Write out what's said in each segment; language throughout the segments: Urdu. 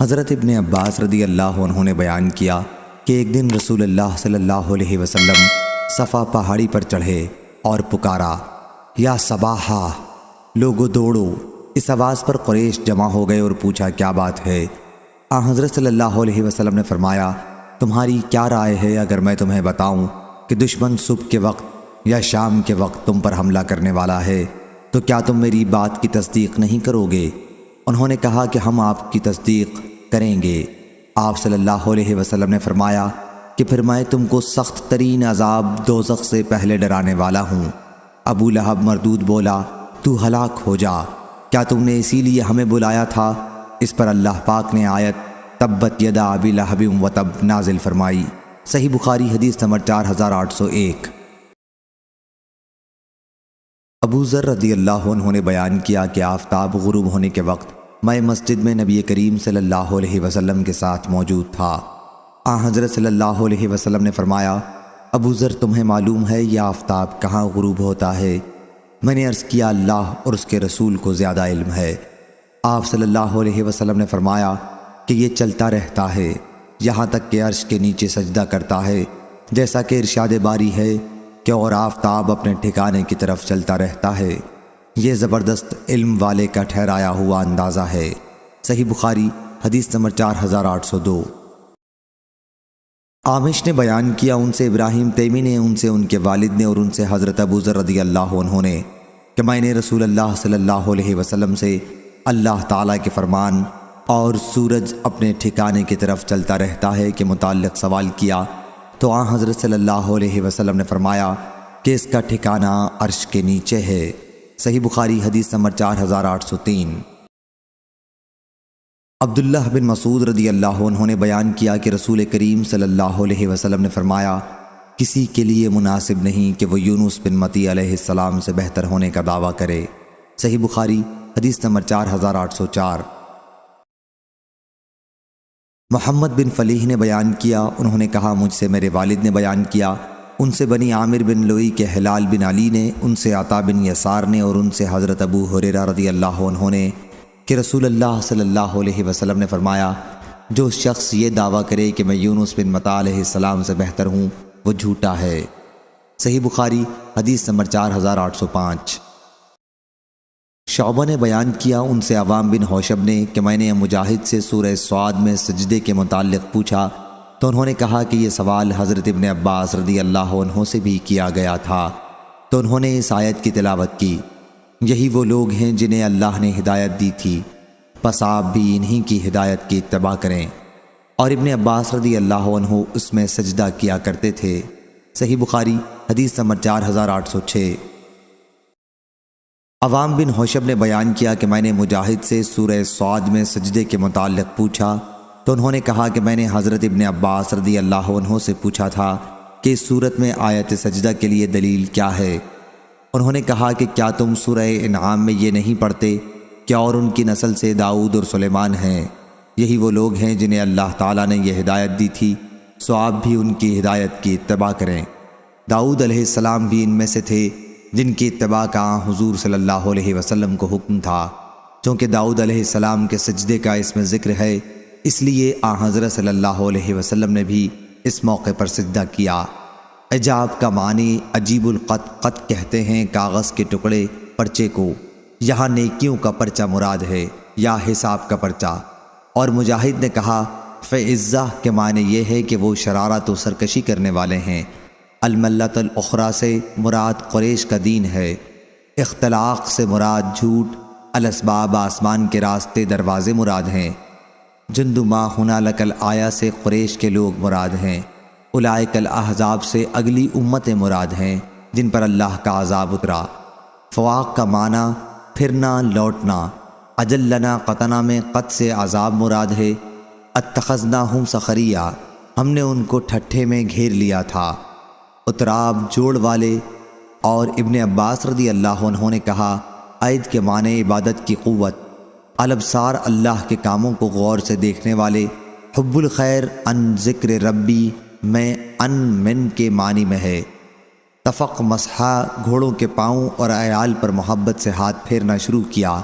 حضرت ابن عباس رضی اللہ عنہ نے بیان کیا کہ ایک دن رسول اللہ صلی اللہ علیہ وسلم صفا پہاڑی پر چڑھے اور پکارا، یا صباحا، لوگو دوڑو۔ اس آواز پر قریش جمع ہو گئے اور پوچھا کیا بات ہے؟ حضرت صلی اللہ علیہ وسلم نے فرمایا، تمہاری کیا رائے ہے اگر میں تمہیں بتاؤں کہ دشمن صبح کے وقت یا شام کے وقت تم پر حملہ کرنے والا ہے، تو کیا تم میری بات کی تصدیق نہیں کرو گے؟ انہوں نے کہا کہ ہم آپ کی تصدیق کریں گے۔ آپ صلی اللہ علیہ وسلم نے فرمایا کہ پھر میں تم کو سخت ترین عذاب دوزخ سے پہلے ڈرانے والا ہوں۔ ابو لہب مردود بولا، تو ہلاک ہو جا، کیا تم نے اسی لیے ہمیں بلایا تھا؟ اس پر اللہ پاک نے آیت تبت یدا ابی لہب وتب نازل فرمائی۔ صحیح بخاری حدیث نمبر 4801۔ ابو ذر رضی اللہ عنہ نے بیان کیا کہ آفتاب غروب ہونے کے وقت میں مسجد میں نبی کریم صلی اللہ علیہ وسلم کے ساتھ موجود تھا۔ حضرت صلی اللہ علیہ وسلم نے فرمایا، ابو ذر تمہیں معلوم ہے یہ آفتاب کہاں غروب ہوتا ہے؟ میں نے عرض کیا اللہ اور اس کے رسول کو زیادہ علم ہے۔ آپ صلی اللہ علیہ وسلم نے فرمایا کہ یہ چلتا رہتا ہے یہاں تک کہ عرش کے نیچے سجدہ کرتا ہے، جیسا کہ ارشاد باری ہے کہ اور آفتاب اپنے ٹھکانے کی طرف چلتا رہتا ہے۔ یہ زبردست علم والے کا ٹھہرایا ہوا اندازہ ہے۔ صحیح بخاری حدیث نمبر 4802۔ عامش نے بیان کیا، ان سے ابراہیم تیمی نے، ان سے ان کے والد نے اور ان سے حضرت ابو ذر رضی اللہ عنہ نے کہ میں نے رسول اللہ صلی اللہ علیہ وسلم سے اللہ تعالیٰ کے فرمان اور سورج اپنے ٹھکانے کی طرف چلتا رہتا ہے کے متعلق سوال کیا، تو حضرت صلی اللہ علیہ وسلم نے فرمایا کہ اس کا ٹھکانہ عرش کے نیچے ہے۔ صحیح بخاری حدیث نمبر 4803۔ عبداللہ بن مسعود رضی اللہ عنہ نے بیان کیا کہ رسول کریم صلی اللہ علیہ وسلم نے فرمایا، کسی کے لیے مناسب نہیں کہ وہ یونس بن متی علیہ السلام سے بہتر ہونے کا دعویٰ کرے۔ صحیح بخاری حدیث نمبر 4804۔ محمد بن فلیح نے بیان کیا، انہوں نے کہا مجھ سے میرے والد نے بیان کیا، ان سے بنی عامر بن لوئی کے ہلال بن علی نے، ان سے عطا بن یسار نے اور ان سے حضرت ابو ہریرہ رضی اللہ عنہ نے کہ رسول اللہ صلی اللہ علیہ وسلم نے فرمایا، جو شخص یہ دعویٰ کرے کہ میں یونس بن متی علیہ السلام سے بہتر ہوں وہ جھوٹا ہے۔ صحیح بخاری حدیث نمبر 4805۔ شعبہ نے بیان کیا، ان سے عوام بن حوشب نے کہ میں نے مجاہد سے سورہ صاد میں سجدے کے متعلق پوچھا، تو انہوں نے کہا کہ یہ سوال حضرت ابن عباس رضی اللہ عنہ سے بھی کیا گیا تھا، تو انہوں نے اس آیت کی تلاوت کی، یہی وہ لوگ ہیں جنہیں اللہ نے ہدایت دی تھی، پس آپ بھی انہی کی ہدایت کی اتباع کریں۔ اور ابن عباس رضی اللہ عنہ اس میں سجدہ کیا کرتے تھے۔ صحیح بخاری حدیث نمبر 4806۔ عوام بن حوشب نے بیان کیا کہ میں نے مجاہد سے سورہ صاد میں سجدے کے متعلق پوچھا، تو انہوں نے کہا کہ میں نے حضرت ابن عباس رضی اللہ عنہ سے پوچھا تھا کہ اس صورت میں آیت سجدہ کے لیے دلیل کیا ہے؟ انہوں نے کہا کہ کیا تم سورہ انعام میں یہ نہیں پڑھتے کہ اور ان کی نسل سے داؤد اور سلیمان ہیں، یہی وہ لوگ ہیں جنہیں اللہ تعالیٰ نے یہ ہدایت دی تھی، سو آپ بھی ان کی ہدایت کی اتباع کریں۔ داؤد علیہ السلام بھی ان میں سے تھے جن کی اتباع کا حضور صلی اللہ علیہ وسلم کو حکم تھا، چونکہ داؤد علیہ السلام کے سجدے کا اس میں ذکر ہے، اس لیے حضرت صلی اللہ علیہ وسلم نے بھی اس موقع پر سجدہ کیا۔ عجاب کا معنی عجیب القط، قط کہتے ہیں کاغذ کے ٹکڑے پرچے کو، یہاں نیکیوں کا پرچہ مراد ہے یا حساب کا پرچہ۔ اور مجاہد نے کہا فعزہ کے معنی یہ ہے کہ وہ شرارت و سرکشی کرنے والے ہیں۔ الملت الاخری سے مراد قریش کا دین ہے۔ اختلاق سے مراد جھوٹ، الاسباب آسمان کے راستے دروازے مراد ہیں۔ جند ما ہنالک الآیہ سے قریش کے لوگ مراد ہیں۔ اولئک الاحزاب سے اگلی امتیں مراد ہیں جن پر اللہ کا عذاب اترا۔ فواق کا معنی پھرنا لوٹنا۔ اجلنا قطنا میں قط سے عذاب مراد ہے۔ اتخذناہم سخریہ، ہم نے ان کو ٹھٹھے میں گھیر لیا تھا۔ اتراب جوڑ والے۔ اور ابن عباس رضی اللہ عنہ نے کہا عید کے معنی عبادت کی قوت، الابصار اللہ کے کاموں کو غور سے دیکھنے والے، حب الخیر ان ذکر ربی میں ان من کے معنی میں ہے۔ تفق مسحا، گھوڑوں کے پاؤں اور عیال پر محبت سے ہاتھ پھیرنا شروع کیا،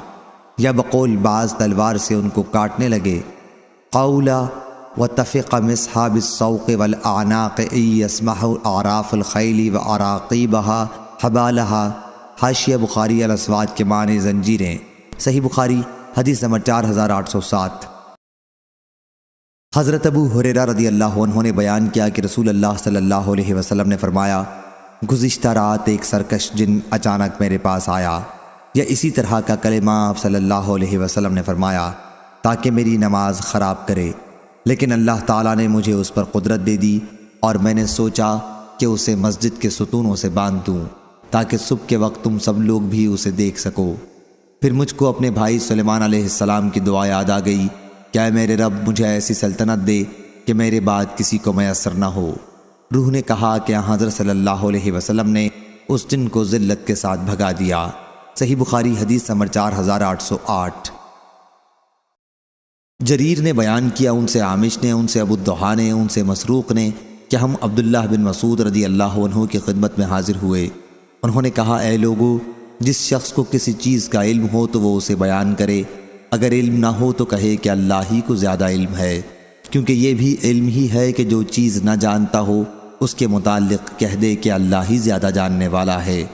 یا بقول بعض تلوار سے ان کو کاٹنے لگے۔ قولا وتفق مسحا بالسوق والاعناق یسمح اعراف الخیل واراقیبها حبالها۔ حاشیہ بخاری الاسواد کے معنی زنجیریں، صحیح بخاری حدیث نمبر 4807۔ حضرت ابو ہریرہ رضی اللہ عنہ نے بیان کیا کہ رسول اللہ صلی اللہ علیہ وسلم نے فرمایا، گزشتہ رات ایک سرکش جن اچانک میرے پاس آیا، یا اسی طرح کا کلمہ آپ صلی اللہ علیہ وسلم نے فرمایا تاکہ میری نماز خراب کرے، لیکن اللہ تعالیٰ نے مجھے اس پر قدرت دے دی اور میں نے سوچا کہ اسے مسجد کے ستونوں سے باندھ دوں تاکہ صبح کے وقت تم سب لوگ بھی اسے دیکھ سکو۔ پھر مجھ کو اپنے بھائی سلیمان علیہ السلام کی دعا یاد آ گئی کہ اے میرے رب مجھے ایسی سلطنت دے کہ میرے بعد کسی کو میسر نہ ہو۔ روح نے کہا کہ حضرت صلی اللہ علیہ وسلم نے اس جن کو ذلت کے ساتھ بھگا دیا، صحیح بخاری حدیث نمبر 4808۔ جریر نے بیان کیا، ان سے عامش نے، ان سے ابو الضحیٰ نے، ان سے مسروق نے کہ ہم عبداللہ بن مسعود رضی اللہ عنہ کی خدمت میں حاضر ہوئے۔ انہوں نے کہا، اے لوگو، جس شخص کو کسی چیز کا علم ہو تو وہ اسے بیان کرے، اگر علم نہ ہو تو کہے کہ اللہ ہی کو زیادہ علم ہے، کیونکہ یہ بھی علم ہی ہے کہ جو چیز نہ جانتا ہو اس کے متعلق کہہ دے کہ اللہ ہی زیادہ جاننے والا ہے۔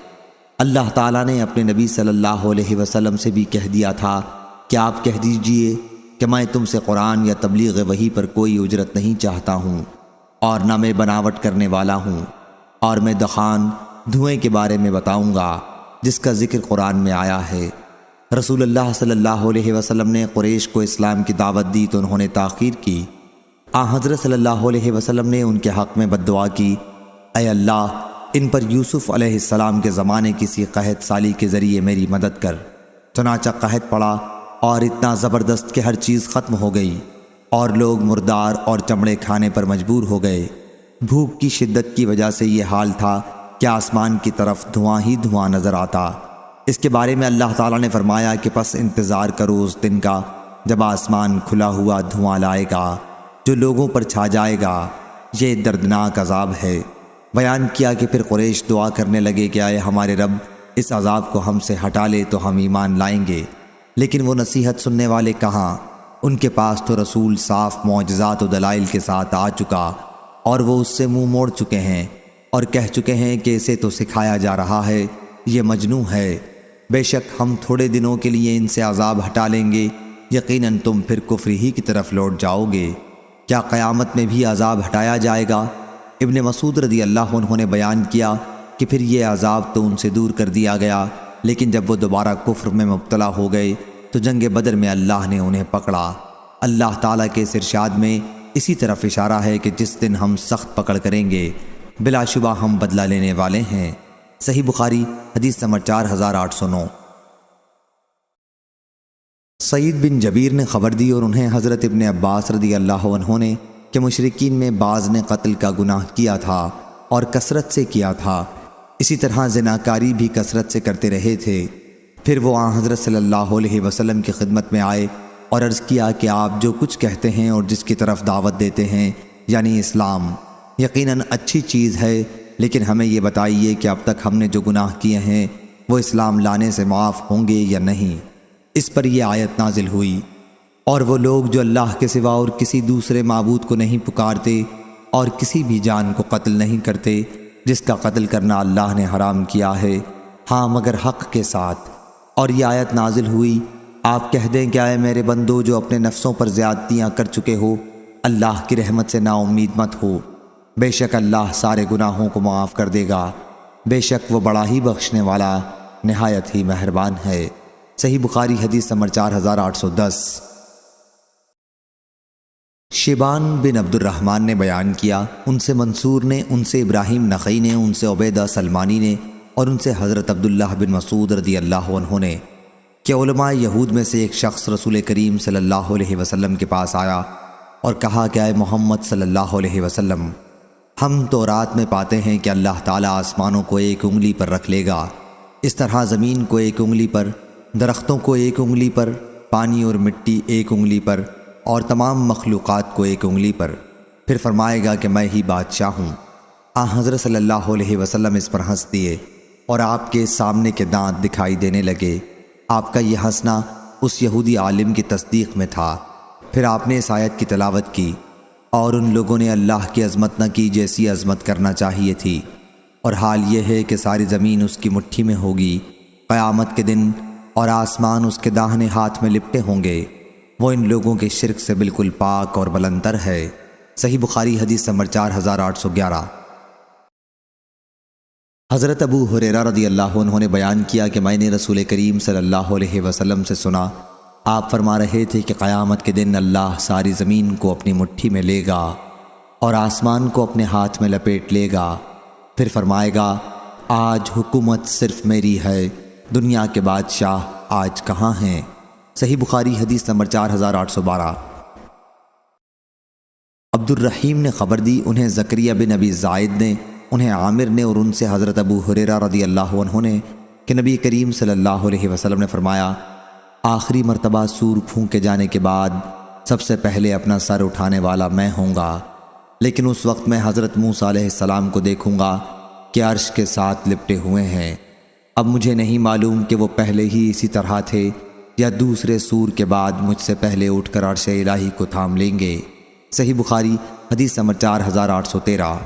اللہ تعالیٰ نے اپنے نبی صلی اللہ علیہ وسلم سے بھی کہہ دیا تھا کہ آپ کہہ دیجئے کہ میں تم سے قرآن یا تبلیغ وحی پر کوئی اجرت نہیں چاہتا ہوں، اور نہ میں بناوٹ کرنے والا ہوں، اور میں دخان دھوئیں کے بارے میں بتاؤں گا جس کا ذکر قرآن میں آیا ہے۔ رسول اللہ صلی اللہ علیہ وسلم نے قریش کو اسلام کی دعوت دی تو انہوں نے تاخیر کی۔ حضرت صلی اللہ علیہ وسلم نے ان کے حق میں بد دعا کی، اے اللہ ان پر یوسف علیہ السلام کے زمانے کسی قحط سالی کے ذریعے میری مدد کر۔ چنانچہ قحط پڑا اور اتنا زبردست کہ ہر چیز ختم ہو گئی اور لوگ مردار اور چمڑے کھانے پر مجبور ہو گئے۔ بھوک کی شدت کی وجہ سے یہ حال تھا کہ آسمان کی طرف دھواں ہی دھواں نظر آتا۔ اس کے بارے میں اللہ تعالیٰ نے فرمایا کہ پس انتظار کرو اس دن کا جب آسمان کھلا ہوا دھواں لائے گا جو لوگوں پر چھا جائے گا، یہ دردناک عذاب ہے۔ بیان کیا کہ پھر قریش دعا کرنے لگے کہ اے ہمارے رب اس عذاب کو ہم سے ہٹا لے تو ہم ایمان لائیں گے، لیکن وہ نصیحت سننے والے کہاں؟ ان کے پاس تو رسول صاف معجزات و دلائل کے ساتھ آ چکا اور وہ اس سے منہ موڑ چکے ہیں اور کہہ چکے ہیں کہ اسے تو سکھایا جا رہا ہے، یہ مجنون ہے۔ بے شک ہم تھوڑے دنوں کے لیے ان سے عذاب ہٹا لیں گے، یقیناً تم پھر کفر ہی کی طرف لوٹ جاؤ گے۔ کیا قیامت میں بھی عذاب ہٹایا جائے گا؟ ابن مسعود رضی اللہ عنہ نے بیان کیا کہ پھر یہ عذاب تو ان سے دور کر دیا گیا، لیکن جب وہ دوبارہ کفر میں مبتلا ہو گئے تو جنگ بدر میں اللہ نے انہیں پکڑا۔ اللہ تعالیٰ کے اس ارشاد میں اسی طرف اشارہ ہے کہ جس دن ہم سخت پکڑ کریں گے بلا شبہ ہم بدلہ لینے والے ہیں۔ صحیح بخاری حدیث نمبر 4809۔ سعید بن جبیر نے خبر دی اور انہیں حضرت ابن عباس رضی اللہ عنہ نے کہ مشرکین میں بعض نے قتل کا گناہ کیا تھا اور کثرت سے کیا تھا، اسی طرح زناکاری بھی کثرت سے کرتے رہے تھے۔ پھر وہ حضرت صلی اللہ علیہ وسلم کی خدمت میں آئے اور عرض کیا کہ آپ جو کچھ کہتے ہیں اور جس کی طرف دعوت دیتے ہیں یعنی اسلام، یقیناً اچھی چیز ہے، لیکن ہمیں یہ بتائیے کہ اب تک ہم نے جو گناہ کیے ہیں وہ اسلام لانے سے معاف ہوں گے یا نہیں؟ اس پر یہ آیت نازل ہوئی، اور وہ لوگ جو اللہ کے سوا اور کسی دوسرے معبود کو نہیں پکارتے اور کسی بھی جان کو قتل نہیں کرتے جس کا قتل کرنا اللہ نے حرام کیا ہے، ہاں مگر حق کے ساتھ۔ اور یہ آیت نازل ہوئی، آپ کہہ دیں کہ اے میرے بندو جو اپنے نفسوں پر زیادتیاں کر چکے ہو، اللہ کی رحمت سے نا امید مت ہو، بے شک اللہ سارے گناہوں کو معاف کر دے گا، بے شک وہ بڑا ہی بخشنے والا نہایت ہی مہربان ہے۔ صحیح بخاری حدیث نمبر 4810۔ شیبان بن عبد الرحمن نے بیان کیا، ان سے منصور نے، ان سے ابراہیم نخعی نے، ان سے عبیدہ سلمانی نے اور ان سے حضرت عبداللہ بن مسعود رضی اللہ عنہ نے کہ علماء یہود میں سے ایک شخص رسول کریم صلی اللہ علیہ وسلم کے پاس آیا اور کہا کہ اے محمد صلی اللہ علیہ وسلم، ہم تورات میں پاتے ہیں کہ اللہ تعالیٰ آسمانوں کو ایک انگلی پر رکھ لے گا، اس طرح زمین کو ایک انگلی پر، درختوں کو ایک انگلی پر، پانی اور مٹی ایک انگلی پر اور تمام مخلوقات کو ایک انگلی پر، پھر فرمائے گا کہ میں ہی بادشاہ ہوں۔ حضرت صلی اللہ علیہ وسلم اس پر ہنس دیے اور آپ کے سامنے کے دانت دکھائی دینے لگے۔ آپ کا یہ ہنسنا اس یہودی عالم کی تصدیق میں تھا۔ پھر آپ نے اس آیت کی تلاوت کی، اور ان لوگوں نے اللہ کی عظمت نہ کی جیسی عظمت کرنا چاہیے تھی، اور حال یہ ہے کہ ساری زمین اس کی مٹھی میں ہوگی قیامت کے دن، اور آسمان اس کے داہنے ہاتھ میں لپٹے ہوں گے۔ وہ ان لوگوں کے شرک سے بالکل پاک اور بلندر ہے۔ صحیح بخاری حدیث نمبر 4811۔ حضرت ابو ہریرہ رضی اللہ عنہ نے بیان کیا کہ میں نے رسول کریم صلی اللہ علیہ وسلم سے سنا، آپ فرما رہے تھے کہ قیامت کے دن اللہ ساری زمین کو اپنی مٹھی میں لے گا اور آسمان کو اپنے ہاتھ میں لپیٹ لے گا، پھر فرمائے گا آج حکومت صرف میری ہے، دنیا کے بادشاہ آج کہاں ہیں؟ صحیح بخاری حدیث نمبر 4812۔ عبد الرحیم نے خبر دی، انہیں زکریا بن ابی زائد نے، انہیں عامر نے، اور ان سے حضرت ابو ہریرہ رضی اللہ عنہ نے کہ نبی کریم صلی اللہ علیہ وسلم نے فرمایا، آخری مرتبہ سور پھونکے جانے کے بعد سب سے پہلے اپنا سر اٹھانے والا میں ہوں گا، لیکن اس وقت میں حضرت موسیٰ علیہ السلام کو دیکھوں گا کہ عرش کے ساتھ لپٹے ہوئے ہیں۔ اب مجھے نہیں معلوم کہ وہ پہلے ہی اسی طرح تھے یا دوسرے سور کے بعد مجھ سے پہلے اٹھ کر عرش الہی کو تھام لیں گے۔ صحیح بخاری حدیث نمبر 4813۔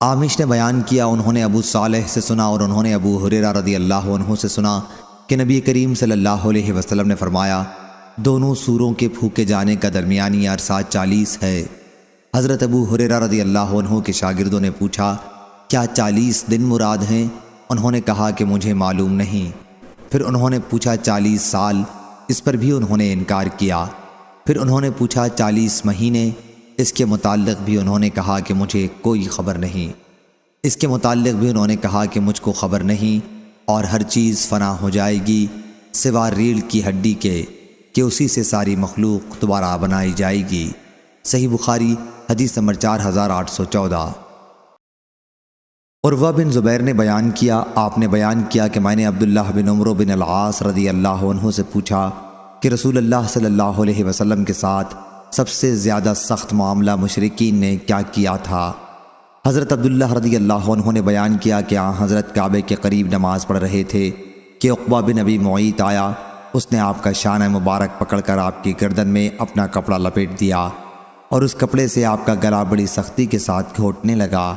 عامش نے بیان کیا، انہوں نے ابو صالح سے سنا اور انہوں نے ابو ہریرہ رضی اللہ عنہ سے سنا کہ نبی کریم صلی اللہ علیہ وسلم نے فرمایا، دونوں سوروں کے پھونکے جانے کا درمیانی عرصہ 40 ہے۔ حضرت ابو ہریرہ رضی اللہ عنہ کے شاگردوں نے پوچھا، کیا 40 دن مراد ہیں؟ انہوں نے کہا کہ مجھے معلوم نہیں۔ پھر انہوں نے پوچھا 40 سال؟ اس پر بھی انہوں نے انکار کیا۔ پھر انہوں نے پوچھا 40 مہینے؟ اس کے متعلق بھی انہوں نے کہا کہ مجھے کوئی خبر نہیں۔ اس کے متعلق بھی انہوں نے کہا کہ مجھ کو خبر نہیں، اور ہر چیز فنا ہو جائے گی سوا ریڑھ کی ہڈی کے کہ اسی سے ساری مخلوق دوبارہ بنائی جائے گی۔ صحیح بخاری حدیث نمبر 4814۔ عروہ بن زبیر نے بیان کیا، آپ نے بیان کیا کہ میں نے عبداللہ بن عمرو بن العاص رضی اللہ عنہ سے پوچھا کہ رسول اللہ صلی اللہ علیہ وسلم کے ساتھ سب سے زیادہ سخت معاملہ مشرکین نے کیا کیا تھا؟ حضرت عبداللہ رضی اللہ عنہ نے بیان کیا کہ حضرت کعبے کے قریب نماز پڑھ رہے تھے کہ عقبہ بن ابی معیط آیا، اس نے آپ کا شانہ مبارک پکڑ کر آپ کی گردن میں اپنا کپڑا لپیٹ دیا اور اس کپڑے سے آپ کا گلا بڑی سختی کے ساتھ گھونٹنے لگا۔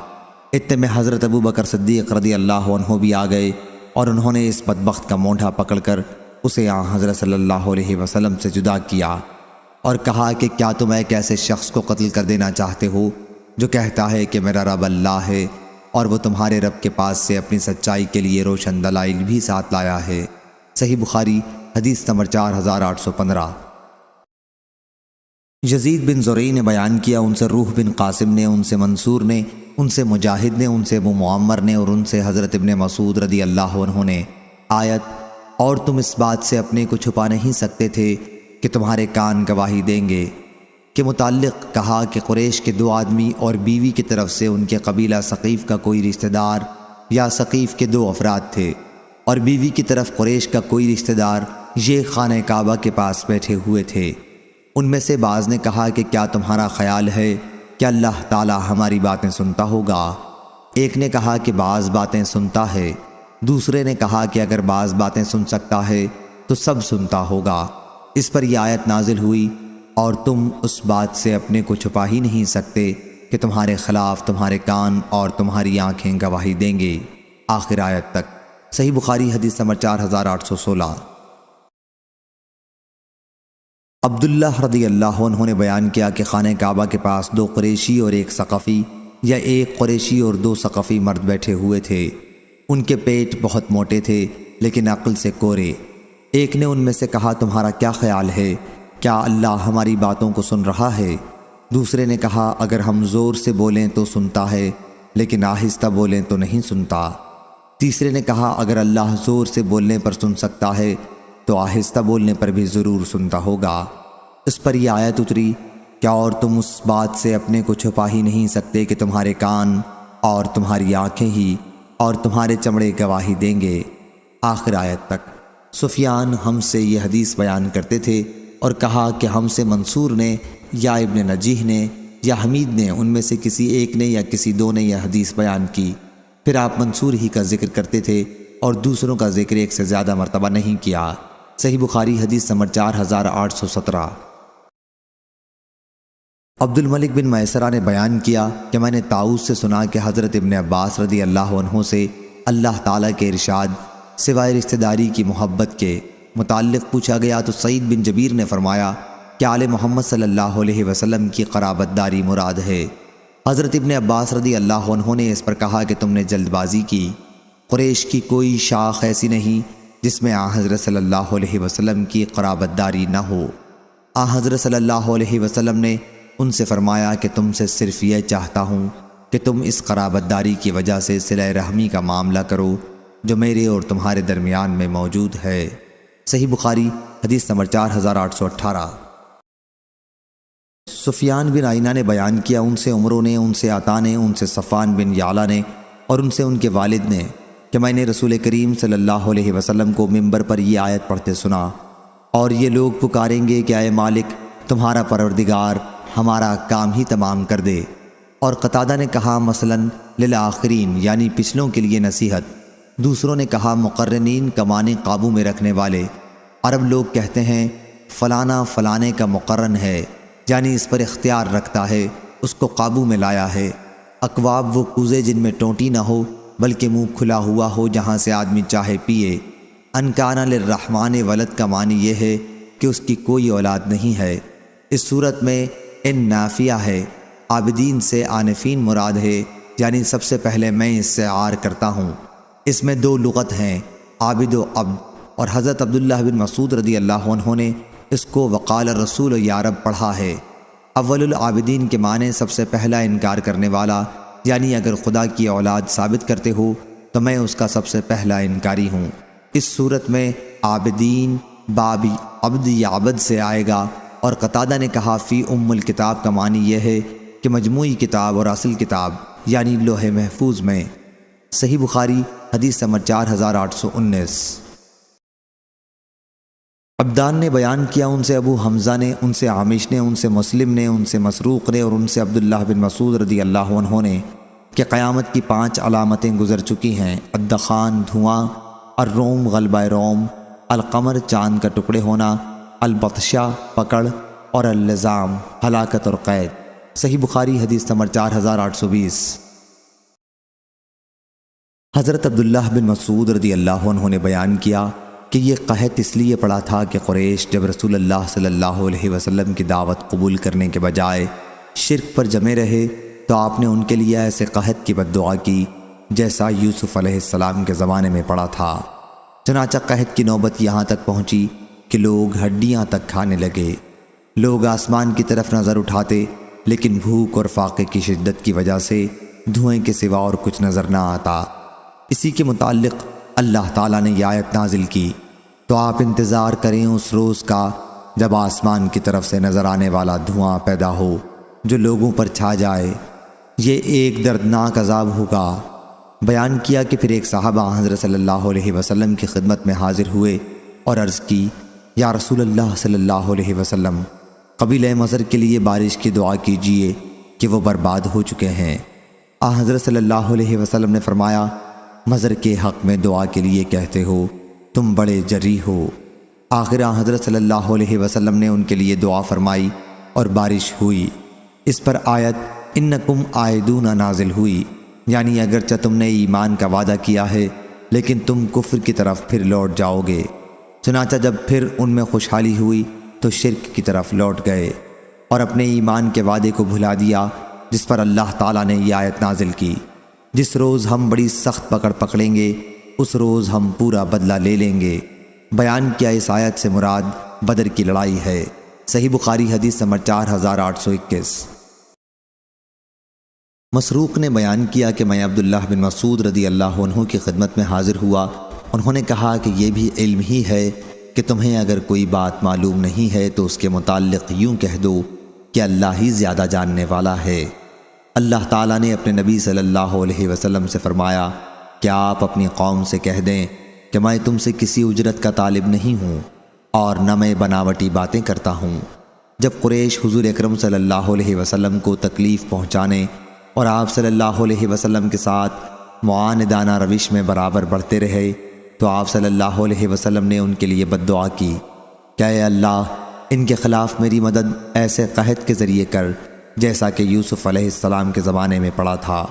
اتنے میں حضرت ابو بکر صدیق رضی اللہ عنہ بھی آ گئے اور انہوں نے اس بدبخت کا مونڈھا پکڑ کر اسے حضرت صلی اللہ علیہ وسلم سے جدا کیا اور کہا کہ کیا تم ایک ایسے شخص کو قتل کر دینا چاہتے ہو جو کہتا ہے کہ میرا رب اللہ ہے اور وہ تمہارے رب کے پاس سے اپنی سچائی کے لیے روشن دلائل بھی ساتھ لایا ہے؟ صحیح بخاری حدیث نمبر 4815۔ یزید بن زرعی نے بیان کیا، ان سے روح بن قاسم نے، ان سے منصور نے، ان سے مجاہد نے، ان سے ابو معمر نے اور ان سے حضرت ابن مسعود رضی اللہ عنہ نے آیت اور تم اس بات سے اپنے کو چھپا نہیں سکتے تھے کہ تمہارے کان گواہی دیں گے کے متعلق کہا کہ قریش کے 2 آدمی اور بیوی کی طرف سے ان کے قبیلہ ثقیف کا کوئی رشتہ دار یا ثقیف کے 2 افراد تھے اور بیوی کی طرف قریش کا کوئی رشتہ دار یہ خانہ کعبہ کے پاس بیٹھے ہوئے تھے۔ ان میں سے بعض نے کہا کہ کیا تمہارا خیال ہے کہ اللہ تعالی ہماری باتیں سنتا ہوگا؟ ایک نے کہا کہ بعض باتیں سنتا ہے، دوسرے نے کہا کہ اگر بعض باتیں سن سکتا ہے تو سب سنتا ہوگا۔ اس پر یہ آیت نازل ہوئی، اور تم اس بات سے اپنے کو چھپا ہی نہیں سکتے کہ تمہارے خلاف تمہارے کان اور تمہاری آنکھیں گواہی دیں گے، آخر آیت تک۔ صحیح بخاری حدیث نمبر 4816۔ عبداللہ رضی اللہ عنہ نے بیان کیا کہ خانہ کعبہ کے پاس 2 قریشی اور 1 ثقفی یا 1 قریشی اور 2 ثقفی مرد بیٹھے ہوئے تھے۔ ان کے پیٹ بہت موٹے تھے لیکن عقل سے کورے۔ ایک نے ان میں سے کہا تمہارا کیا خیال ہے؟ کیا اللہ ہماری باتوں کو سن رہا ہے؟ دوسرے نے کہا اگر ہم زور سے بولیں تو سنتا ہے لیکن آہستہ بولیں تو نہیں سنتا۔ تیسرے نے کہا اگر اللہ زور سے بولنے پر سن سکتا ہے تو آہستہ بولنے پر بھی ضرور سنتا ہوگا۔ اس پر یہ آیت اتری، کیا اور تم اس بات سے اپنے کو چھپا ہی نہیں سکتے کہ تمہارے کان اور تمہاری آنکھیں ہی اور تمہارے چمڑے گواہی دیں گے، آخر آیت تک۔ سفیان ہم سے یہ حدیث بیان کرتے تھے اور کہا کہ ہم سے منصور نے یا ابن نجیح نے یا حمید نے، ان میں سے کسی ایک نے یا کسی 2 نے یہ حدیث بیان کی۔ پھر آپ منصور ہی کا ذکر کرتے تھے اور دوسروں کا ذکر ایک سے زیادہ مرتبہ نہیں کیا۔ صحیح بخاری حدیث نمبر 4817۔ عبد الملک بن میسرہ نے بیان کیا کہ میں نے طاؤس سے سنا کہ حضرت ابن عباس رضی اللہ عنہ سے اللہ تعالیٰ کے ارشاد سوائے رشتہ داری کی محبت کے متعلق پوچھا گیا تو سعید بن جبیر نے فرمایا کہ آل محمد صلی اللہ علیہ وسلم کی قرابت داری مراد ہے۔ حضرت ابن عباس رضی اللہ عنہ نے اس پر کہا کہ تم نے جلد بازی کی، قریش کی کوئی شاخ ایسی نہیں جس میں حضرت صلی اللہ علیہ وسلم کی قرابت داری نہ ہو۔ حضرت صلی اللہ علیہ وسلم نے ان سے فرمایا کہ تم سے صرف یہ چاہتا ہوں کہ تم اس قرابت داری کی وجہ سے صلہ رحمی کا معاملہ کرو جو میرے اور تمہارے درمیان میں موجود ہے۔ صحیح بخاری حدیث نمبر 4818۔ سفیان بن عینہ نے بیان کیا، ان سے عمرو نے، ان سے عطا نے، ان سے صفوان بن یعلا نے اور ان سے ان کے والد نے کہ میں نے رسول کریم صلی اللہ علیہ وسلم کو منبر پر یہ آیت پڑھتے سنا، اور یہ لوگ پکاریں گے کہ اے مالک تمہارا پروردگار ہمارا کام ہی تمام کر دے۔ اور قتادہ نے کہا مثلاً للآخرین یعنی پچھلوں کے لیے نصیحت، دوسروں نے کہا مقرنین کا معنی قابو میں رکھنے والے۔ عرب لوگ کہتے ہیں فلانا فلانے کا مقرن ہے، یعنی اس پر اختیار رکھتا ہے، اس کو قابو میں لایا ہے۔ اقواب وہ کوزے جن میں ٹوٹی نہ ہو بلکہ منہ کھلا ہوا ہو جہاں سے آدمی چاہے پیے۔ ان کان للرحمن ولد کا معنی یہ ہے کہ اس کی کوئی اولاد نہیں ہے۔ اس صورت میں ان نافیہ ہے، عابدین سے عانفین مراد ہے، یعنی سب سے پہلے میں اس سے عار کرتا ہوں۔ اس میں دو لغت ہیں، عابد و عبد، اور حضرت عبداللہ بن مسعود رضی اللہ عنہ نے اس کو وقال الرسول یا رب پڑھا ہے۔ اول العابدین کے معنی سب سے پہلا انکار کرنے والا، یعنی اگر خدا کی اولاد ثابت کرتے ہو تو میں اس کا سب سے پہلا انکاری ہوں۔ اس صورت میں عابدین باب عبد یا عبد سے آئے گا۔ اور قتادہ نے کہا فی الکتاب کا معنی یہ ہے کہ مجموعی کتاب اور اصل کتاب یعنی لوح محفوظ میں۔ صحیح بخاری حدیث نمبر 4819۔ عبدان نے بیان کیا، ان سے ابو حمزہ نے، ان سے عامش نے، ان سے مسلم نے، ان سے مسروق نے اور ان سے عبداللہ بن مسعود رضی اللہ عنہ نے کہ قیامت کی 5 علامتیں گزر چکی ہیں، الدخان دھواں، الروم غلبہ روم، القمر چاند کا ٹکڑے ہونا، البطشہ پکڑ، اور اللزام ہلاکت اور قید۔ صحیح بخاری حدیث نمبر 4820۔ حضرت عبداللہ بن مسعود رضی اللہ عنہ نے بیان کیا کہ یہ قحط اس لیے پڑا تھا کہ قریش جب رسول اللہ صلی اللہ علیہ وسلم کی دعوت قبول کرنے کے بجائے شرک پر جمے رہے تو آپ نے ان کے لیے ایسے قحط کی بد دعا کی جیسا یوسف علیہ السلام کے زمانے میں پڑا تھا۔ چنانچہ قحط کی نوبت یہاں تک پہنچی کہ لوگ ہڈیاں تک کھانے لگے۔ لوگ آسمان کی طرف نظر اٹھاتے لیکن بھوک اور فاقے کی شدت کی وجہ سے دھوئیں کے سوا اور کچھ نظر نہ آتا۔ اسی کے متعلق اللہ تعالیٰ نے یہ آیت نازل کی، تو آپ انتظار کریں اس روز کا جب آسمان کی طرف سے نظر آنے والا دھواں پیدا ہو جو لوگوں پر چھا جائے، یہ ایک دردناک عذاب ہوگا۔ بیان کیا کہ پھر ایک صحابہ حضرت صلی اللہ علیہ وسلم کی خدمت میں حاضر ہوئے اور عرض کی، یا رسول اللہ صلی اللہ علیہ وسلم، قبیلہ مضر کے لیے بارش کی دعا کیجیے کہ وہ برباد ہو چکے ہیں۔ حضرت صلی اللہ علیہ وسلم نے فرمایا، مضر کے حق میں دعا کے لیے کہتے ہو، تم بڑے جری ہو۔ آخر حضرت صلی اللہ علیہ وسلم نے ان کے لیے دعا فرمائی اور بارش ہوئی۔ اس پر آیت انکم عائدون نازل ہوئی، یعنی اگرچہ تم نے ایمان کا وعدہ کیا ہے لیکن تم کفر کی طرف پھر لوٹ جاؤ گے۔ چنانچہ جب پھر ان میں خوشحالی ہوئی تو شرک کی طرف لوٹ گئے اور اپنے ایمان کے وعدے کو بھلا دیا، جس پر اللہ تعالیٰ نے یہ آیت نازل کی، جس روز ہم بڑی سخت پکڑ پکڑیں گے اس روز ہم پورا بدلہ لے لیں گے۔ بیان کیا اس آیت سے مراد بدر کی لڑائی ہے۔ صحیح بخاری حدیث نمبر 4821۔ مسروق نے بیان کیا کہ میں عبداللہ بن مسعود رضی اللہ عنہ کی خدمت میں حاضر ہوا۔ انہوں نے کہا کہ یہ بھی علم ہی ہے کہ تمہیں اگر کوئی بات معلوم نہیں ہے تو اس کے متعلق یوں کہہ دو کہ اللہ ہی زیادہ جاننے والا ہے۔ اللہ تعالیٰ نے اپنے نبی صلی اللہ علیہ وسلم سے فرمایا کہ آپ اپنی قوم سے کہہ دیں کہ میں تم سے کسی اجرت کا طالب نہیں ہوں اور نہ میں بناوٹی باتیں کرتا ہوں۔ جب قریش حضور اکرم صلی اللہ علیہ وسلم کو تکلیف پہنچانے اور آپ صلی اللہ علیہ وسلم کے ساتھ معاندانہ روش میں برابر بڑھتے رہے تو آپ صلی اللہ علیہ وسلم نے ان کے لیے بد دعا کی کہ اے اللہ ان کے خلاف میری مدد ایسے قحط کے ذریعے کر جیسا کہ یوسف علیہ السلام کے زمانے میں پڑا تھا۔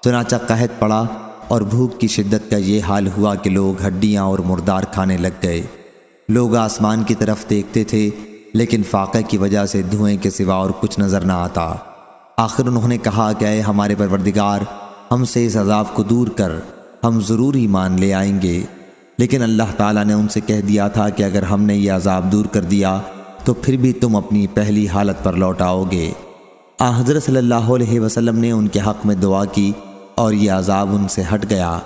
چنانچہ قحط پڑا اور بھوک کی شدت کا یہ حال ہوا کہ لوگ ہڈیاں اور مردار کھانے لگ گئے۔ لوگ آسمان کی طرف دیکھتے تھے لیکن فاقے کی وجہ سے دھوئیں کے سوا اور کچھ نظر نہ آتا۔ آخر انہوں نے کہا کہ اے ہمارے پروردگار ہم سے اس عذاب کو دور کر، ہم ضرور ایمان لے آئیں گے۔ لیکن اللہ تعالیٰ نے ان سے کہہ دیا تھا کہ اگر ہم نے یہ عذاب دور کر دیا تو پھر بھی تم اپنی پہلی حالت پر لوٹ آؤ گے۔ حضرت صلی اللہ علیہ وسلم نے ان کے حق میں دعا کی اور یہ عذاب ان سے ہٹ گیا،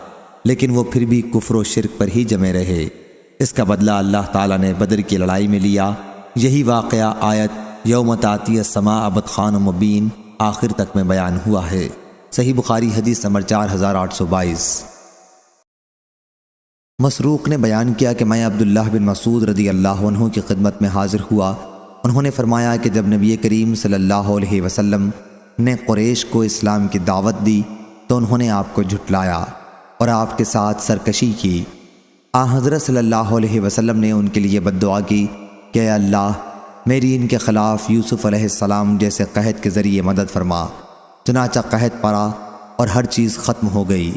لیکن وہ پھر بھی کفر و شرک پر ہی جمے رہے۔ اس کا بدلہ اللہ تعالیٰ نے بدر کی لڑائی میں لیا۔ یہی واقعہ آیت یوم تاتی السماء بدخان مبین آخر تک میں بیان ہوا ہے۔ صحیح بخاری حدیث نمبر 4822۔ مسروق نے بیان کیا کہ میں عبداللہ بن مسعود رضی اللہ عنہ کی خدمت میں حاضر ہوا۔ انہوں نے فرمایا کہ جب نبی کریم صلی اللہ علیہ وسلم نے قریش کو اسلام کی دعوت دی تو انہوں نے آپ کو جھٹلایا اور آپ کے ساتھ سرکشی کی۔ حضرت صلی اللہ علیہ وسلم نے ان کے لیے بد دعا کی کہ اے اللہ میری ان کے خلاف یوسف علیہ السلام جیسے قحط کے ذریعے مدد فرما۔ چنانچہ قحط پڑا اور ہر چیز ختم ہو گئی۔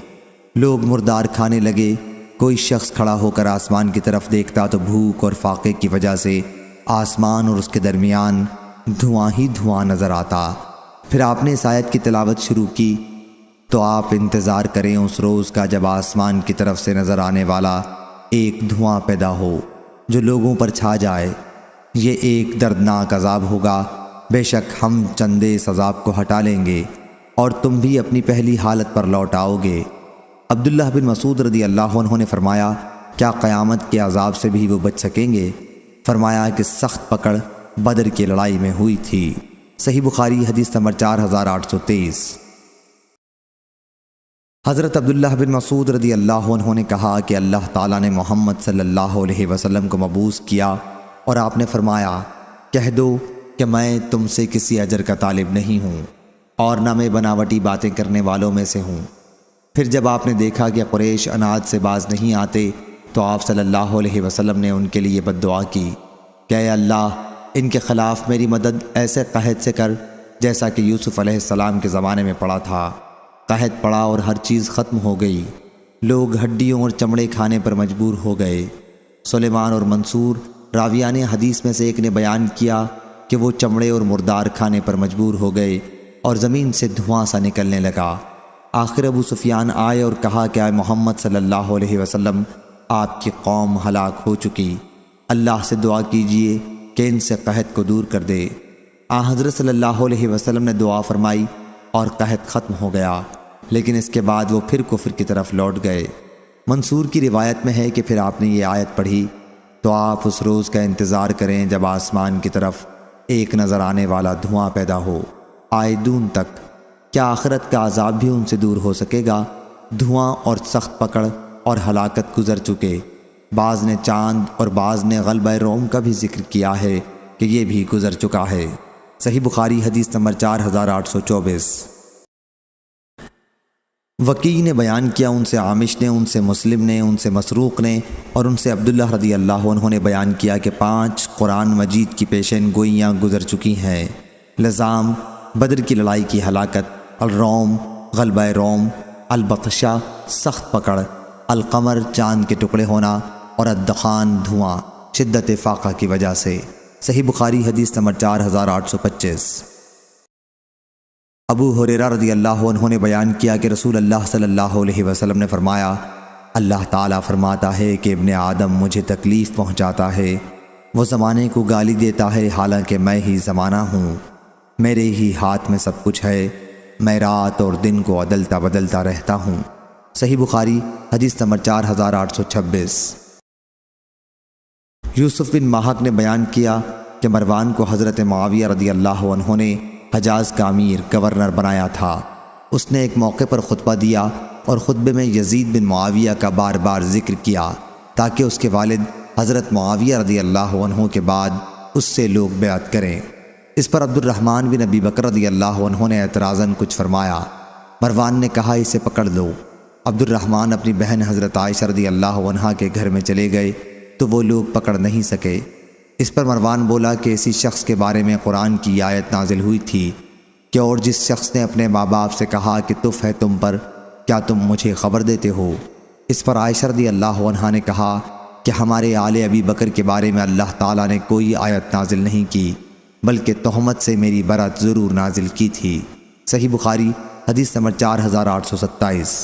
لوگ مردار کھانے لگے۔ کوئی شخص کھڑا ہو کر آسمان کی طرف دیکھتا تو بھوک اور فاقے کی وجہ سے آسمان اور اس کے درمیان دھواں ہی دھواں نظر آتا۔ پھر آپ نے اس آیت کی تلاوت شروع کی تو آپ انتظار کریں اس روز کا جب آسمان کی طرف سے نظر آنے والا ایک دھواں پیدا ہو جو لوگوں پر چھا جائے۔ یہ ایک دردناک عذاب ہوگا، بے شک ہم چندے اس عذاب کو ہٹا لیں گے اور تم بھی اپنی پہلی حالت پر لوٹ آؤ گے۔ عبداللہ بن مسعود رضی اللہ عنہ نے فرمایا کیا قیامت کے عذاب سے بھی وہ بچ سکیں گے؟ فرمایا کہ سخت پکڑ بدر کی لڑائی میں ہوئی تھی۔ صحیح بخاری حدیث نمبر 4823۔ حضرت عبداللہ بن مسعود رضی اللہ عنہ نے کہا کہ اللہ تعالیٰ نے محمد صلی اللہ علیہ وسلم کو مبعوث کیا اور آپ نے فرمایا کہہ دو کہ میں تم سے کسی اجر کا طالب نہیں ہوں اور نہ میں بناوٹی باتیں کرنے والوں میں سے ہوں۔ پھر جب آپ نے دیکھا کہ قریش اناد سے باز نہیں آتے تو آپ صلی اللہ علیہ وسلم نے ان کے لیے بد دعا کی کہ اے اللہ ان کے خلاف میری مدد ایسے قحط سے کر جیسا کہ یوسف علیہ السلام کے زمانے میں پڑا تھا۔ قحط پڑا اور ہر چیز ختم ہو گئی۔ لوگ ہڈیوں اور چمڑے کھانے پر مجبور ہو گئے۔ سلیمان اور منصور راویان حدیث میں سے ایک نے بیان کیا کہ وہ چمڑے اور مردار کھانے پر مجبور ہو گئے اور زمین سے دھواں سا نکلنے لگا۔ آخر ابو سفیان آئے اور کہا کہ اے محمد صلی اللہ علیہ وسلم آپ کی قوم ہلاک ہو چکی، اللہ سے دعا کیجئے کہ ان سے قحط کو دور کر دے۔ حضرت صلی اللہ علیہ وسلم نے دعا فرمائی اور قحط ختم ہو گیا، لیکن اس کے بعد وہ پھر کفر کی طرف لوٹ گئے۔ منصور کی روایت میں ہے کہ پھر آپ نے یہ آیت پڑھی تو آپ اس روز کا انتظار کریں جب آسمان کی طرف ایک نظر آنے والا دھواں پیدا ہو آئے دون تک۔ کیا آخرت کا عذاب بھی ان سے دور ہو سکے گا؟ دھواں اور سخت پکڑ اور ہلاکت گزر چکے۔ بعض نے چاند اور بعض نے غلبہ روم کا بھی ذکر کیا ہے کہ یہ بھی گزر چکا ہے۔ صحیح بخاری حدیث نمبر 4824۔ وکیع نے بیان کیا ان سے عامش نے، ان سے مسلم نے، ان سے مسروق نے اور ان سے عبداللہ رضی اللہ عنہ نے بیان کیا کہ 5 قرآن مجید کی پیشین گوئیاں گزر چکی ہیں۔ لزام، بدر کی لڑائی کی ہلاکت، الروم، غلبہ روم، البطشہ، سخت پکڑ، القمر، چاند کے ٹکڑے ہونا اور الدخان، دھواں، شدت فاقہ کی وجہ سے۔ صحیح بخاری حدیث نمبر 4825۔ ابو ہریرہ رضی اللہ عنہ نے بیان کیا کہ رسول اللہ صلی اللہ علیہ وسلم نے فرمایا اللہ تعالیٰ فرماتا ہے کہ ابن آدم مجھے تکلیف پہنچاتا ہے، وہ زمانے کو گالی دیتا ہے حالانکہ میں ہی زمانہ ہوں، میرے ہی ہاتھ میں سب کچھ ہے، میں رات اور دن کو عدلتا بدلتا رہتا ہوں۔ صحیح بخاری حدیث نمبر 4826۔ یوسف بن ماہک نے بیان کیا کہ مروان کو حضرت معاویہ رضی اللہ عنہ نے حجاز کا امیر گورنر بنایا تھا۔ اس نے ایک موقع پر خطبہ دیا اور خطبے میں یزید بن معاویہ کا بار بار ذکر کیا تاکہ اس کے والد حضرت معاویہ رضی اللہ عنہ کے بعد اس سے لوگ بیعت کریں۔ اس پر عبد الرحمن بن ابی بکر رضی اللہ عنہ نے اعتراضاً کچھ فرمایا۔ مروان نے کہا اسے پکڑ لو۔ عبد الرحمن اپنی بہن حضرت عائشہ رضی اللہ عنہا کے گھر میں چلے گئے تو وہ لوگ پکڑ نہیں سکے۔ اس پر مروان بولا کہ اسی شخص کے بارے میں قرآن کی آیت نازل ہوئی تھی کہ اور جس شخص نے اپنے ماں باپ سے کہا کہ تف ہے تم پر، کیا تم مجھے خبر دیتے ہو؟ اس پر عائشہ رضی اللہ عنہا نے کہا کہ ہمارے آل ابی بکر کے بارے میں اللہ تعالیٰ نے کوئی آیت نازل نہیں کی، بلکہ تہمت سے میری برأت ضرور نازل کی تھی۔ صحیح بخاری حدیث نمبر 4827۔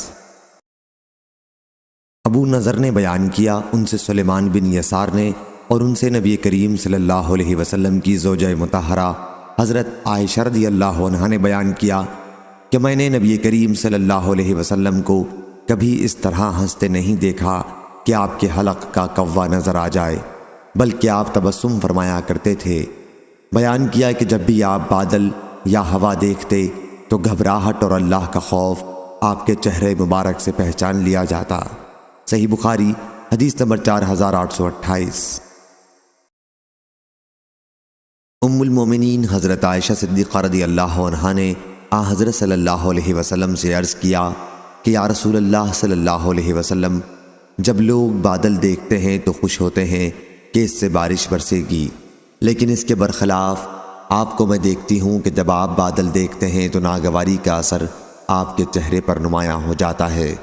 ابو نضر نے بیان کیا، ان سے سلیمان بن یسار نے اور ان سے نبی کریم صلی اللہ علیہ وسلم کی زوجہ مطہرہ حضرت عائشہ رضی اللہ عنہا نے بیان کیا کہ میں نے نبی کریم صلی اللہ علیہ وسلم کو کبھی اس طرح ہنستے نہیں دیکھا کہ آپ کے حلق کا کوا نظر آ جائے، بلکہ آپ تبسم فرمایا کرتے تھے۔ بیان کیا کہ جب بھی آپ بادل یا ہوا دیکھتے تو گھبراہٹ اور اللہ کا خوف آپ کے چہرے مبارک سے پہچان لیا جاتا۔ صحیح بخاری حدیث نمبر 4828۔ ام المومنین حضرت عائشہ صدیقہ رضی اللہ عنہا نے حضرت صلی اللہ علیہ وسلم سے عرض کیا کہ یا رسول اللہ صلی اللہ علیہ وسلم، جب لوگ بادل دیکھتے ہیں تو خوش ہوتے ہیں کہ اس سے بارش برسے گی، لیکن اس کے برخلاف آپ کو میں دیکھتی ہوں کہ جب آپ بادل دیکھتے ہیں تو ناگواری کا اثر آپ کے چہرے پر نمایاں ہو جاتا ہے۔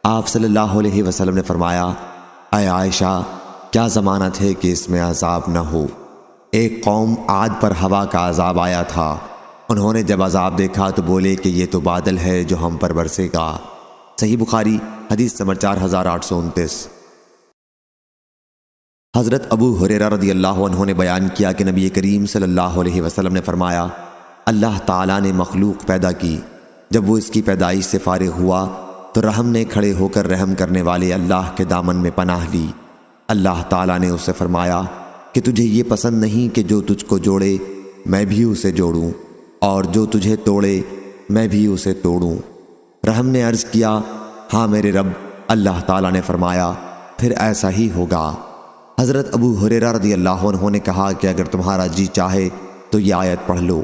آپ صلی اللہ علیہ وسلم نے فرمایا، اے عائشہ، کیا ضمانت ہے کہ اس میں عذاب نہ ہو؟ ایک قوم عاد پر ہوا کا عذاب آیا تھا، انہوں نے جب عذاب دیکھا تو بولے کہ یہ تو بادل ہے جو ہم پر برسے گا۔ صحیح بخاری حدیث نمبر 4829۔ حضرت ابو ہریرہ رضی اللہ عنہ نے بیان کیا کہ نبی کریم صلی اللہ علیہ وسلم نے فرمایا، اللہ تعالیٰ نے مخلوق پیدا کی، جب وہ اس کی پیدائش سے فارغ ہوا تو رحم نے کھڑے ہو کر رحم کرنے والے اللہ کے دامن میں پناہ لی۔ اللہ تعالیٰ نے اس سے فرمایا کہ تجھے یہ پسند نہیں کہ جو تجھ کو جوڑے میں بھی اسے جوڑوں، اور جو تجھے توڑے میں بھی اسے توڑوں۔ رحم نے عرض کیا، ہاں میرے رب۔ اللہ تعالیٰ نے فرمایا، پھر ایسا ہی ہوگا۔ حضرت ابو ہریرہ رضی اللہ عنہ نے کہا کہ اگر تمہارا جی چاہے تو یہ آیت پڑھ لو۔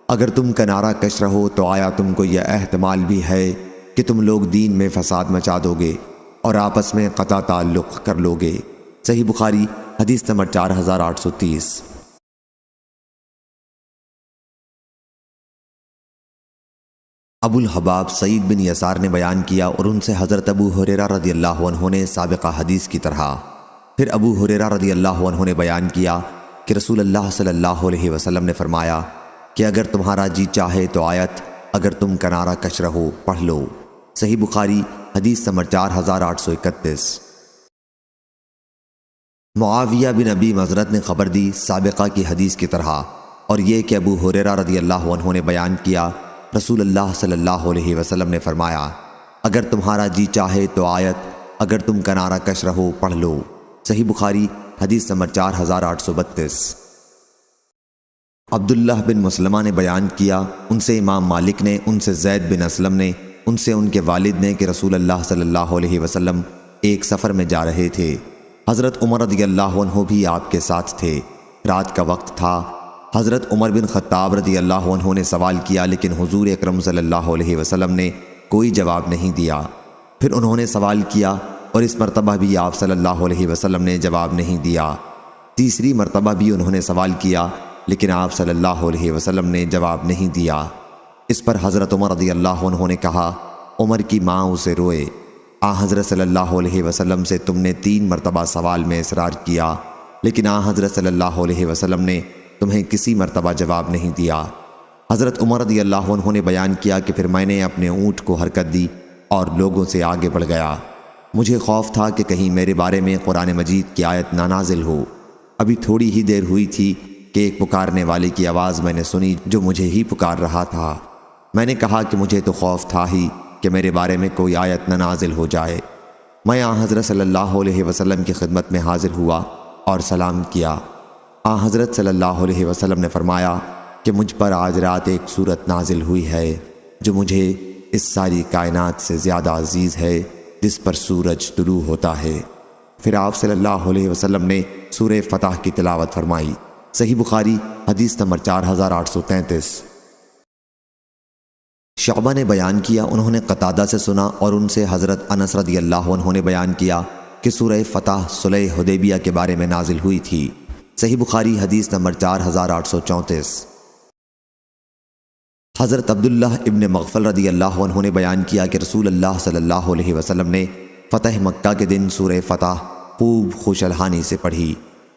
اگر تم کنارہ کش رہو تو آیا تم کو یہ احتمال بھی ہے کہ تم لوگ دین میں فساد مچا دو گے اور آپس میں قطع تعلق کر لو گے۔ صحیح بخاری حدیث نمبر 4830۔ ابو الحباب سعید بن یسار نے بیان کیا اور ان سے حضرت ابو ہریرہ رضی اللہ عنہ نے سابقہ حدیث کی طرح۔ پھر ابو ہریرہ رضی اللہ عنہ نے بیان کیا کہ رسول اللہ صلی اللہ علیہ وسلم نے فرمایا کہ اگر تمہارا جی چاہے تو آیت اگر تم کنارہ کش رہو پڑھ لو۔ صحیح بخاری حدیث نمبر 4831۔ معاویہ بن ابی مزرد نے خبر دی سابقہ کی حدیث کی طرح، اور یہ کہ ابو ہریرہ رضی اللہ عنہ نے بیان کیا رسول اللہ صلی اللہ علیہ وسلم نے فرمایا، اگر تمہارا جی چاہے تو آیت اگر تم کنارہ کش رہو پڑھ لو۔ صحیح بخاری حدیث نمبر 4832۔ عبداللہ بن مسلمہ نے بیان کیا، ان سے امام مالک نے، ان سے زید بن اسلم نے، ان سے ان کے والد نے کہ رسول اللہ صلی اللہ علیہ وسلم ایک سفر میں جا رہے تھے۔ حضرت عمر رضی اللہ عنہ بھی آپ کے ساتھ تھے۔ رات کا وقت تھا۔ حضرت عمر بن خطاب رضی اللہ عنہ نے سوال کیا، لیکن حضور اکرم صلی اللہ علیہ وسلم نے کوئی جواب نہیں دیا۔ پھر انہوں نے سوال کیا اور اس مرتبہ بھی آپ صلی اللہ علیہ وسلم نے جواب نہیں دیا۔ تیسری مرتبہ بھی انہوں نے سوال کیا، لیکن آپ صلی اللہ علیہ وسلم نے جواب نہیں دیا۔ اس پر حضرت عمر رضی اللہ عنہ نے کہا، عمر کی ماں اسے روئے۔ حضرت صلی اللہ علیہ وسلم سے تم نے 3 مرتبہ سوال میں اصرار کیا، لیکن حضرت صلی اللہ علیہ وسلم نے تمہیں کسی مرتبہ جواب نہیں دیا۔ حضرت عمر رضی اللہ عنہ نے بیان کیا کہ پھر میں نے اپنے اونٹ کو حرکت دی اور لوگوں سے آگے بڑھ گیا۔ مجھے خوف تھا کہ کہیں میرے بارے میں قرآن مجید کی آیت نہ نازل ہو۔ ابھی تھوڑی ہی دیر ہوئی تھی کہ ایک پکارنے والے کی آواز میں نے سنی جو مجھے ہی پکار رہا تھا۔ میں نے کہا کہ مجھے تو خوف تھا ہی کہ میرے بارے میں کوئی آیت نہ نازل ہو جائے۔ میں حضرت صلی اللہ علیہ وسلم کی خدمت میں حاضر ہوا اور سلام کیا۔ حضرت صلی اللہ علیہ وسلم نے فرمایا کہ مجھ پر آج رات ایک سورت نازل ہوئی ہے جو مجھے اس ساری کائنات سے زیادہ عزیز ہے جس پر سورج طلوع ہوتا ہے۔ پھر آپ صلی اللہ علیہ وسلم نے سورہ فتح کی تلاوت فرمائی۔ صحیح بخاری حدیث نمبر 4833۔ شعبہ نے بیان کیا انہوں نے قتادہ سے سنا اور ان سے حضرت انس رضی اللہ عنہ نے بیان کیا کہ سورہ فتح صلح حدیبیہ کے بارے میں نازل ہوئی تھی۔ صحیح بخاری حدیث نمبر 4834۔ حضرت عبداللہ ابن مغفل رضی اللہ عنہ نے بیان کیا کہ رسول اللہ صلی اللہ علیہ وسلم نے فتح مکہ کے دن سورہ فتح خوب خوش الحانی سے پڑھی۔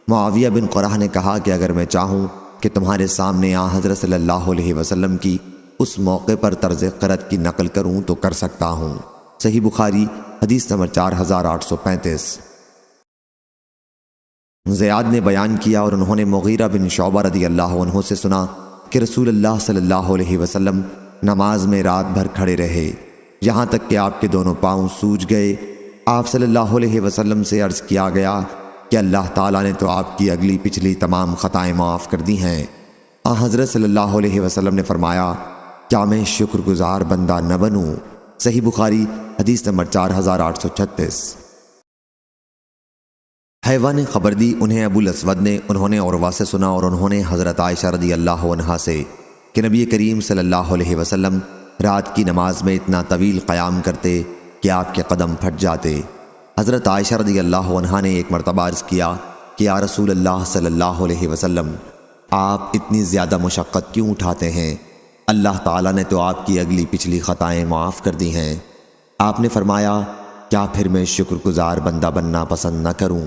معاویہ بن قرہ نے کہا کہ اگر میں چاہوں کہ تمہارے سامنے حضرت صلی اللہ علیہ وسلم کی اس موقع پر طرز قرأت کی نقل کروں تو کر سکتا ہوں۔ صحیح بخاری حدیث نمبر 4835۔ زیاد نے بیان کیا اور انہوں نے مغیرہ بن شعبہ رضی اللہ عنہ سے سنا کہ رسول اللہ صلی اللہ علیہ وسلم نماز میں رات بھر کھڑے رہے یہاں تک کہ آپ کے دونوں پاؤں سوج گئے۔ آپ صلی اللہ علیہ وسلم سے عرض کیا گیا کہ اللہ تعالیٰ نے تو آپ کی اگلی پچھلی تمام خطائیں معاف کر دی ہیں۔ حضرت صلی اللہ علیہ وسلم نے فرمایا کیا میں شکر گزار بندہ نہ بنوں؟ صحیح بخاری حدیث نمبر 4836۔ حیوہ نے خبر دی انہیں ابو الاسود نے انہوں نے عروہ سے سنا اور انہوں نے حضرت عائشہ رضی اللہ عنہا سے کہ نبی کریم صلی اللہ علیہ وسلم رات کی نماز میں اتنا طویل قیام کرتے کہ آپ کے قدم پھٹ جاتے۔ حضرت عائشہ رضی اللہ عنہا نے ایک مرتبہ عرض کیا کہ یا رسول اللہ صلی اللہ علیہ وسلم آپ اتنی زیادہ مشقت کیوں اٹھاتے ہیں؟ اللہ تعالیٰ نے تو آپ کی اگلی پچھلی خطائیں معاف کر دی ہیں۔ آپ نے فرمایا کیا پھر میں شکر گزار بندہ بننا پسند نہ کروں؟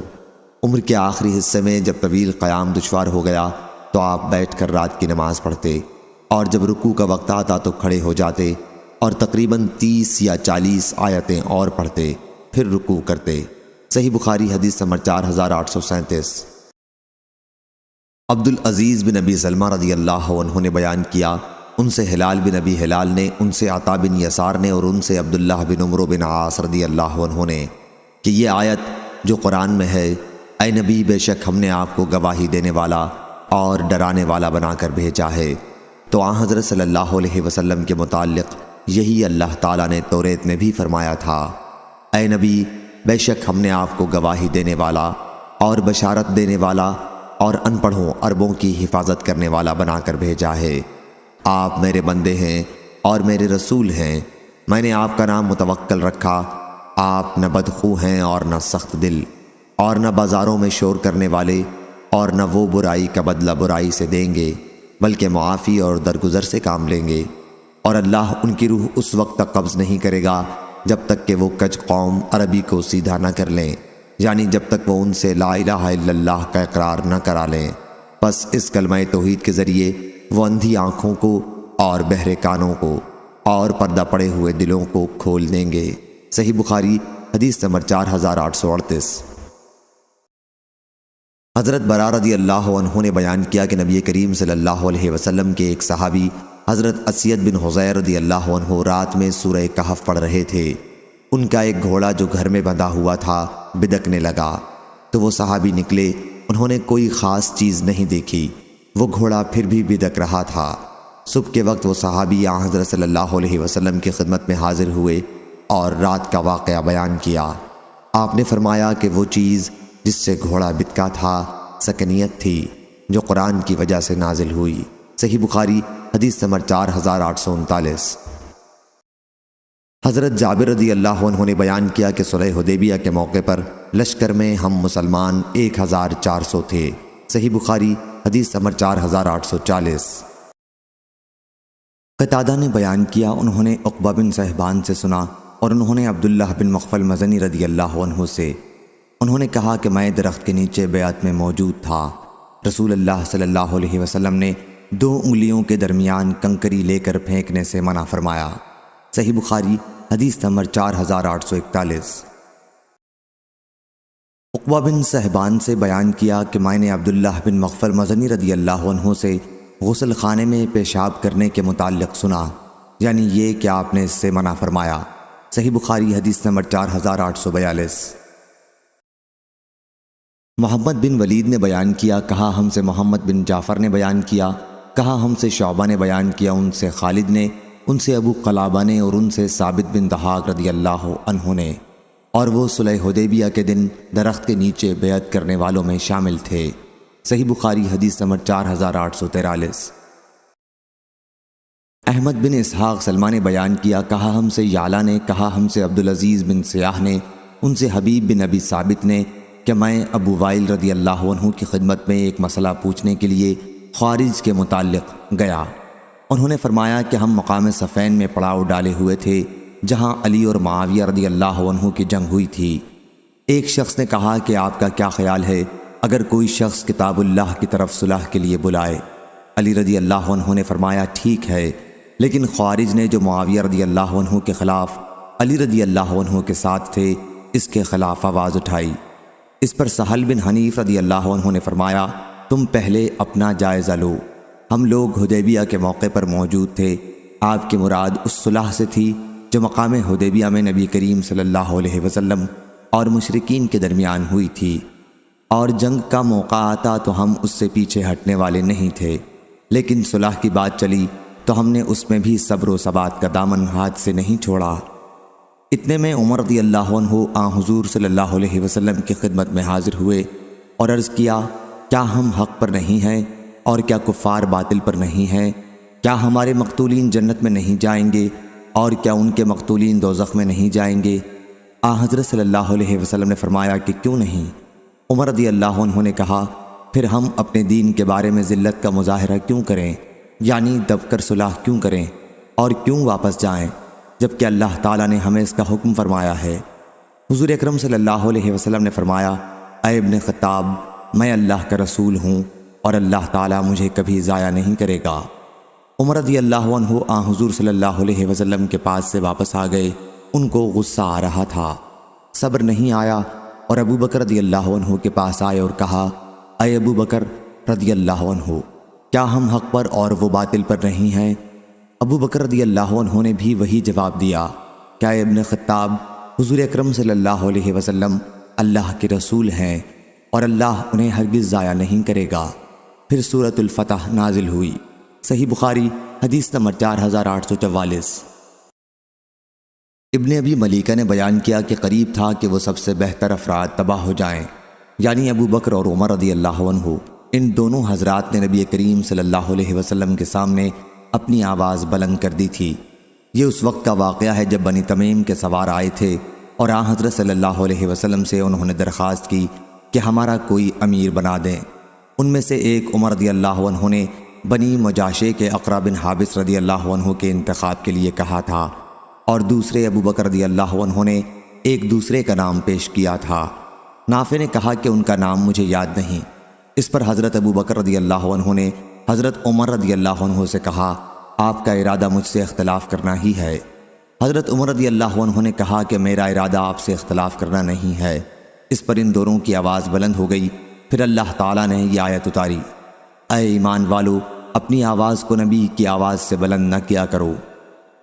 عمر کے آخری حصے میں جب طویل قیام دشوار ہو گیا تو آپ بیٹھ کر رات کی نماز پڑھتے اور جب رکوع کا وقت آتا تو کھڑے ہو جاتے اور تقریباً 30 یا 40 آیتیں اور پڑھتے پھر رکوع کرتے۔ صحیح بخاری حدیث نمبر 4837۔ عبد العزیز بن ابی سلمہ رضی اللہ عنہ نے بیان کیا ان سے ہلال بن ابی ہلال نے ان سے عطا بن یسار نے اور ان سے عبداللہ بن عمرو بن عاص رضی اللہ عنہ نے کہ یہ آیت جو قرآن میں ہے اے نبی بے شک ہم نے آپ کو گواہی دینے والا اور ڈرانے والا بنا کر بھیجا ہے۔ تو حضرت صلی اللہ علیہ وسلم کے متعلق یہی اللہ تعالیٰ نے توریت میں بھی فرمایا تھا اے نبی بے شک ہم نے آپ کو گواہی دینے والا اور بشارت دینے والا اور ان پڑھوں عربوں کی حفاظت کرنے والا بنا کر بھیجا ہے۔ آپ میرے بندے ہیں اور میرے رسول ہیں، میں نے آپ کا نام متوکل رکھا۔ آپ نہ بدخو ہیں اور نہ سخت دل اور نہ بازاروں میں شور کرنے والے اور نہ وہ برائی کا بدلہ برائی سے دیں گے بلکہ معافی اور درگزر سے کام لیں گے، اور اللہ ان کی روح اس وقت تک قبض نہیں کرے گا جب تک کہ وہ کج قوم عربی کو سیدھا نہ کر لیں، یعنی جب تک وہ ان سے لا الہ الا اللہ کا اقرار نہ کرا لیں۔ بس اس کلمہ توحید کے ذریعے وہ اندھی آنکھوں کو اور بہرے کانوں کو اور پردہ پڑے ہوئے دلوں کو کھول دیں گے۔ صحیح بخاری حدیث نمبر 4838۔ حضرت برا رضی اللہ عنہ نے بیان کیا کہ نبی کریم صلی اللہ علیہ وسلم کے ایک صحابی حضرت اسید بن حضیر رضی اللہ عنہ رات میں سورہ کہف پڑھ رہے تھے۔ ان کا ایک گھوڑا جو گھر میں بندھا ہوا تھا بدکنے لگا تو وہ صحابی نکلے، انہوں نے کوئی خاص چیز نہیں دیکھی، وہ گھوڑا پھر بھی بدک رہا تھا۔ صبح کے وقت وہ صحابی حضرت صلی اللہ علیہ وسلم کی خدمت میں حاضر ہوئے اور رات کا واقعہ بیان کیا۔ آپ نے فرمایا کہ وہ چیز جس سے گھوڑا بتکا تھا سکنیت تھی جو قرآن کی وجہ سے نازل ہوئی۔ صحیح بخاری حدیث نمبر 4839۔ حضرت جابر رضی اللہ عنہ نے بیان کیا کہ صلح حدیبیہ کے موقع پر لشکر میں ہم مسلمان 1400 تھے۔ صحیح بخاری حدیث نمبر 4840۔ قتادہ نے بیان کیا انہوں نے عقبہ بن صہبان سے سنا اور انہوں نے عبداللہ بن مغفل مزنی رضی اللہ عنہ سے انہوں نے کہا کہ میں درخت کے نیچے بیعت میں موجود تھا۔ رسول اللہ صلی اللہ علیہ وسلم نے 2 انگلیوں کے درمیان کنکری لے کر پھینکنے سے منع فرمایا۔ صحیح بخاری حدیث نمبر 4841۔ عقبہ بن صہبان سے بیان کیا کہ میں نے عبداللہ بن مغفل مزنی رضی اللہ عنہ سے غسل خانے میں پیشاب کرنے کے متعلق سنا، یعنی یہ کہ آپ نے اس سے منع فرمایا۔ صحیح بخاری حدیث نمبر 4842۔ محمد بن ولید نے بیان کیا کہا ہم سے محمد بن جعفر نے بیان کیا کہا ہم سے شعبہ نے بیان کیا ان سے خالد نے ان سے ابو قلابہ نے اور ان سے ثابت بن دحاق رضی اللہ عنہ نے، اور وہ صلح حدیبیہ کے دن درخت کے نیچے بیعت کرنے والوں میں شامل تھے۔ صحیح بخاری حدیث نمبر 4843۔ احمد بن اسحاق سلمہ نے بیان کیا، کہا ہم سے یعلا نے، کہا ہم سے عبدالعزیز بن سیاح نے، ان سے حبیب بن ابی ثابت نے کہ میں ابو وائل رضی اللہ عنہ کی خدمت میں ایک مسئلہ پوچھنے کے لیے خوارج کے متعلق گیا۔ انہوں نے فرمایا کہ ہم مقام صفین میں پڑاؤ ڈالے ہوئے تھے جہاں علی اور معاویہ رضی اللہ عنہ کی جنگ ہوئی تھی۔ ایک شخص نے کہا کہ آپ کا کیا خیال ہے اگر کوئی شخص کتاب اللہ کی طرف صلح کے لیے بلائے؟ علی رضی اللہ عنہ نے فرمایا ٹھیک ہے، لیکن خوارج نے جو معاویہ رضی اللہ عنہ کے خلاف علی رضی اللہ عنہ کے ساتھ تھے اس کے خلاف آواز اٹھائی۔ اس پر سہل بن حنیف رضی اللہ عنہ نے فرمایا تم پہلے اپنا جائزہ لو، ہم لوگ حدیبیہ کے موقع پر موجود تھے، آپ کی مراد اس صلح سے تھی جو مقام حدیبیہ میں نبی کریم صلی اللہ علیہ وسلم اور مشرکین کے درمیان ہوئی تھی، اور جنگ کا موقع آتا تو ہم اس سے پیچھے ہٹنے والے نہیں تھے، لیکن صلح کی بات چلی تو ہم نے اس میں بھی صبر و ثبات کا دامن ہاتھ سے نہیں چھوڑا۔ اتنے میں عمر رضی اللہ عنہ حضور صلی اللہ علیہ وسلم کی خدمت میں حاضر ہوئے اور عرض کیا کیا ہم حق پر نہیں ہیں اور کیا کفار باطل پر نہیں ہیں؟ کیا ہمارے مقتولین جنت میں نہیں جائیں گے اور کیا ان کے مقتولین دوزخ میں نہیں جائیں گے؟ حضرت صلی اللہ علیہ وسلم نے فرمایا کہ کیوں نہیں؟ عمر رضی اللہ عنہ نے کہا پھر ہم اپنے دین کے بارے میں ذلت کا مظاہرہ کیوں کریں، یعنی دب کر صلح کیوں کریں اور کیوں واپس جائیں جبکہ اللہ تعالیٰ نے ہمیں اس کا حکم فرمایا ہے؟ حضور اکرم صلی اللہ علیہ وسلم نے فرمایا اے ابن خطاب، میں اللہ کا رسول ہوں اور اللہ تعالیٰ مجھے کبھی ضائع نہیں کرے گا۔ عمر رضی اللہ عنہ حضور صلی اللہ علیہ وسلم کے پاس سے واپس آ گئے، ان کو غصہ آ رہا تھا، صبر نہیں آیا، اور ابو بکر رضی اللہ عنہ کے پاس آئے اور کہا اے ابو بکر رضی اللہ عنہ، کیا ہم حق پر اور وہ باطل پر نہیں ہیں؟ ابو بکر رضی اللہ عنہ نے بھی وہی جواب دیا کیا اے ابن خطاب، حضور اکرم صلی اللہ علیہ وسلم اللہ کے رسول ہیں اور اللہ انہیں ہرگز ضائع نہیں کرے گا۔ پھر سورۃ الفتح نازل ہوئی۔ صحیح بخاری حدیث نمبر 4844۔ ابن ابی ملیکہ نے بیان کیا کہ قریب تھا کہ وہ سب سے بہتر افراد تباہ ہو جائیں، یعنی ابو بکر اور عمر رضی اللہ عنہ۔ ان دونوں حضرات نے نبی کریم صلی اللہ علیہ وسلم کے سامنے اپنی آواز بلند کر دی تھی۔ یہ اس وقت کا واقعہ ہے جب بنی تمیم کے سوار آئے تھے اور حضرت صلی اللہ علیہ وسلم سے انہوں نے درخواست کی کہ ہمارا کوئی امیر بنا دیں۔ ان میں سے ایک عمر رضی اللہ عنہ نے بنی مجاشے کے اقرا بن حابس رضی اللہ عنہ کے انتخاب کے لیے کہا تھا، اور دوسرے ابو بکر رضی اللہ عنہ نے ایک دوسرے کا نام پیش کیا تھا۔ نافع نے کہا کہ ان کا نام مجھے یاد نہیں۔ اس پر حضرت ابو بکر رضی اللہ عنہ نے حضرت عمر رضی اللہ عنہ سے کہا آپ کا ارادہ مجھ سے اختلاف کرنا ہی ہے۔ حضرت عمر رضی اللہ عنہ نے کہا کہ میرا ارادہ آپ سے اختلاف کرنا نہیں ہے۔ اس پر ان دونوں کی آواز بلند ہو گئی۔ پھر اللہ تعالیٰ نے یہ آیت اتاری اے ایمان والو، اپنی آواز کو نبی کی آواز سے بلند نہ کیا کرو۔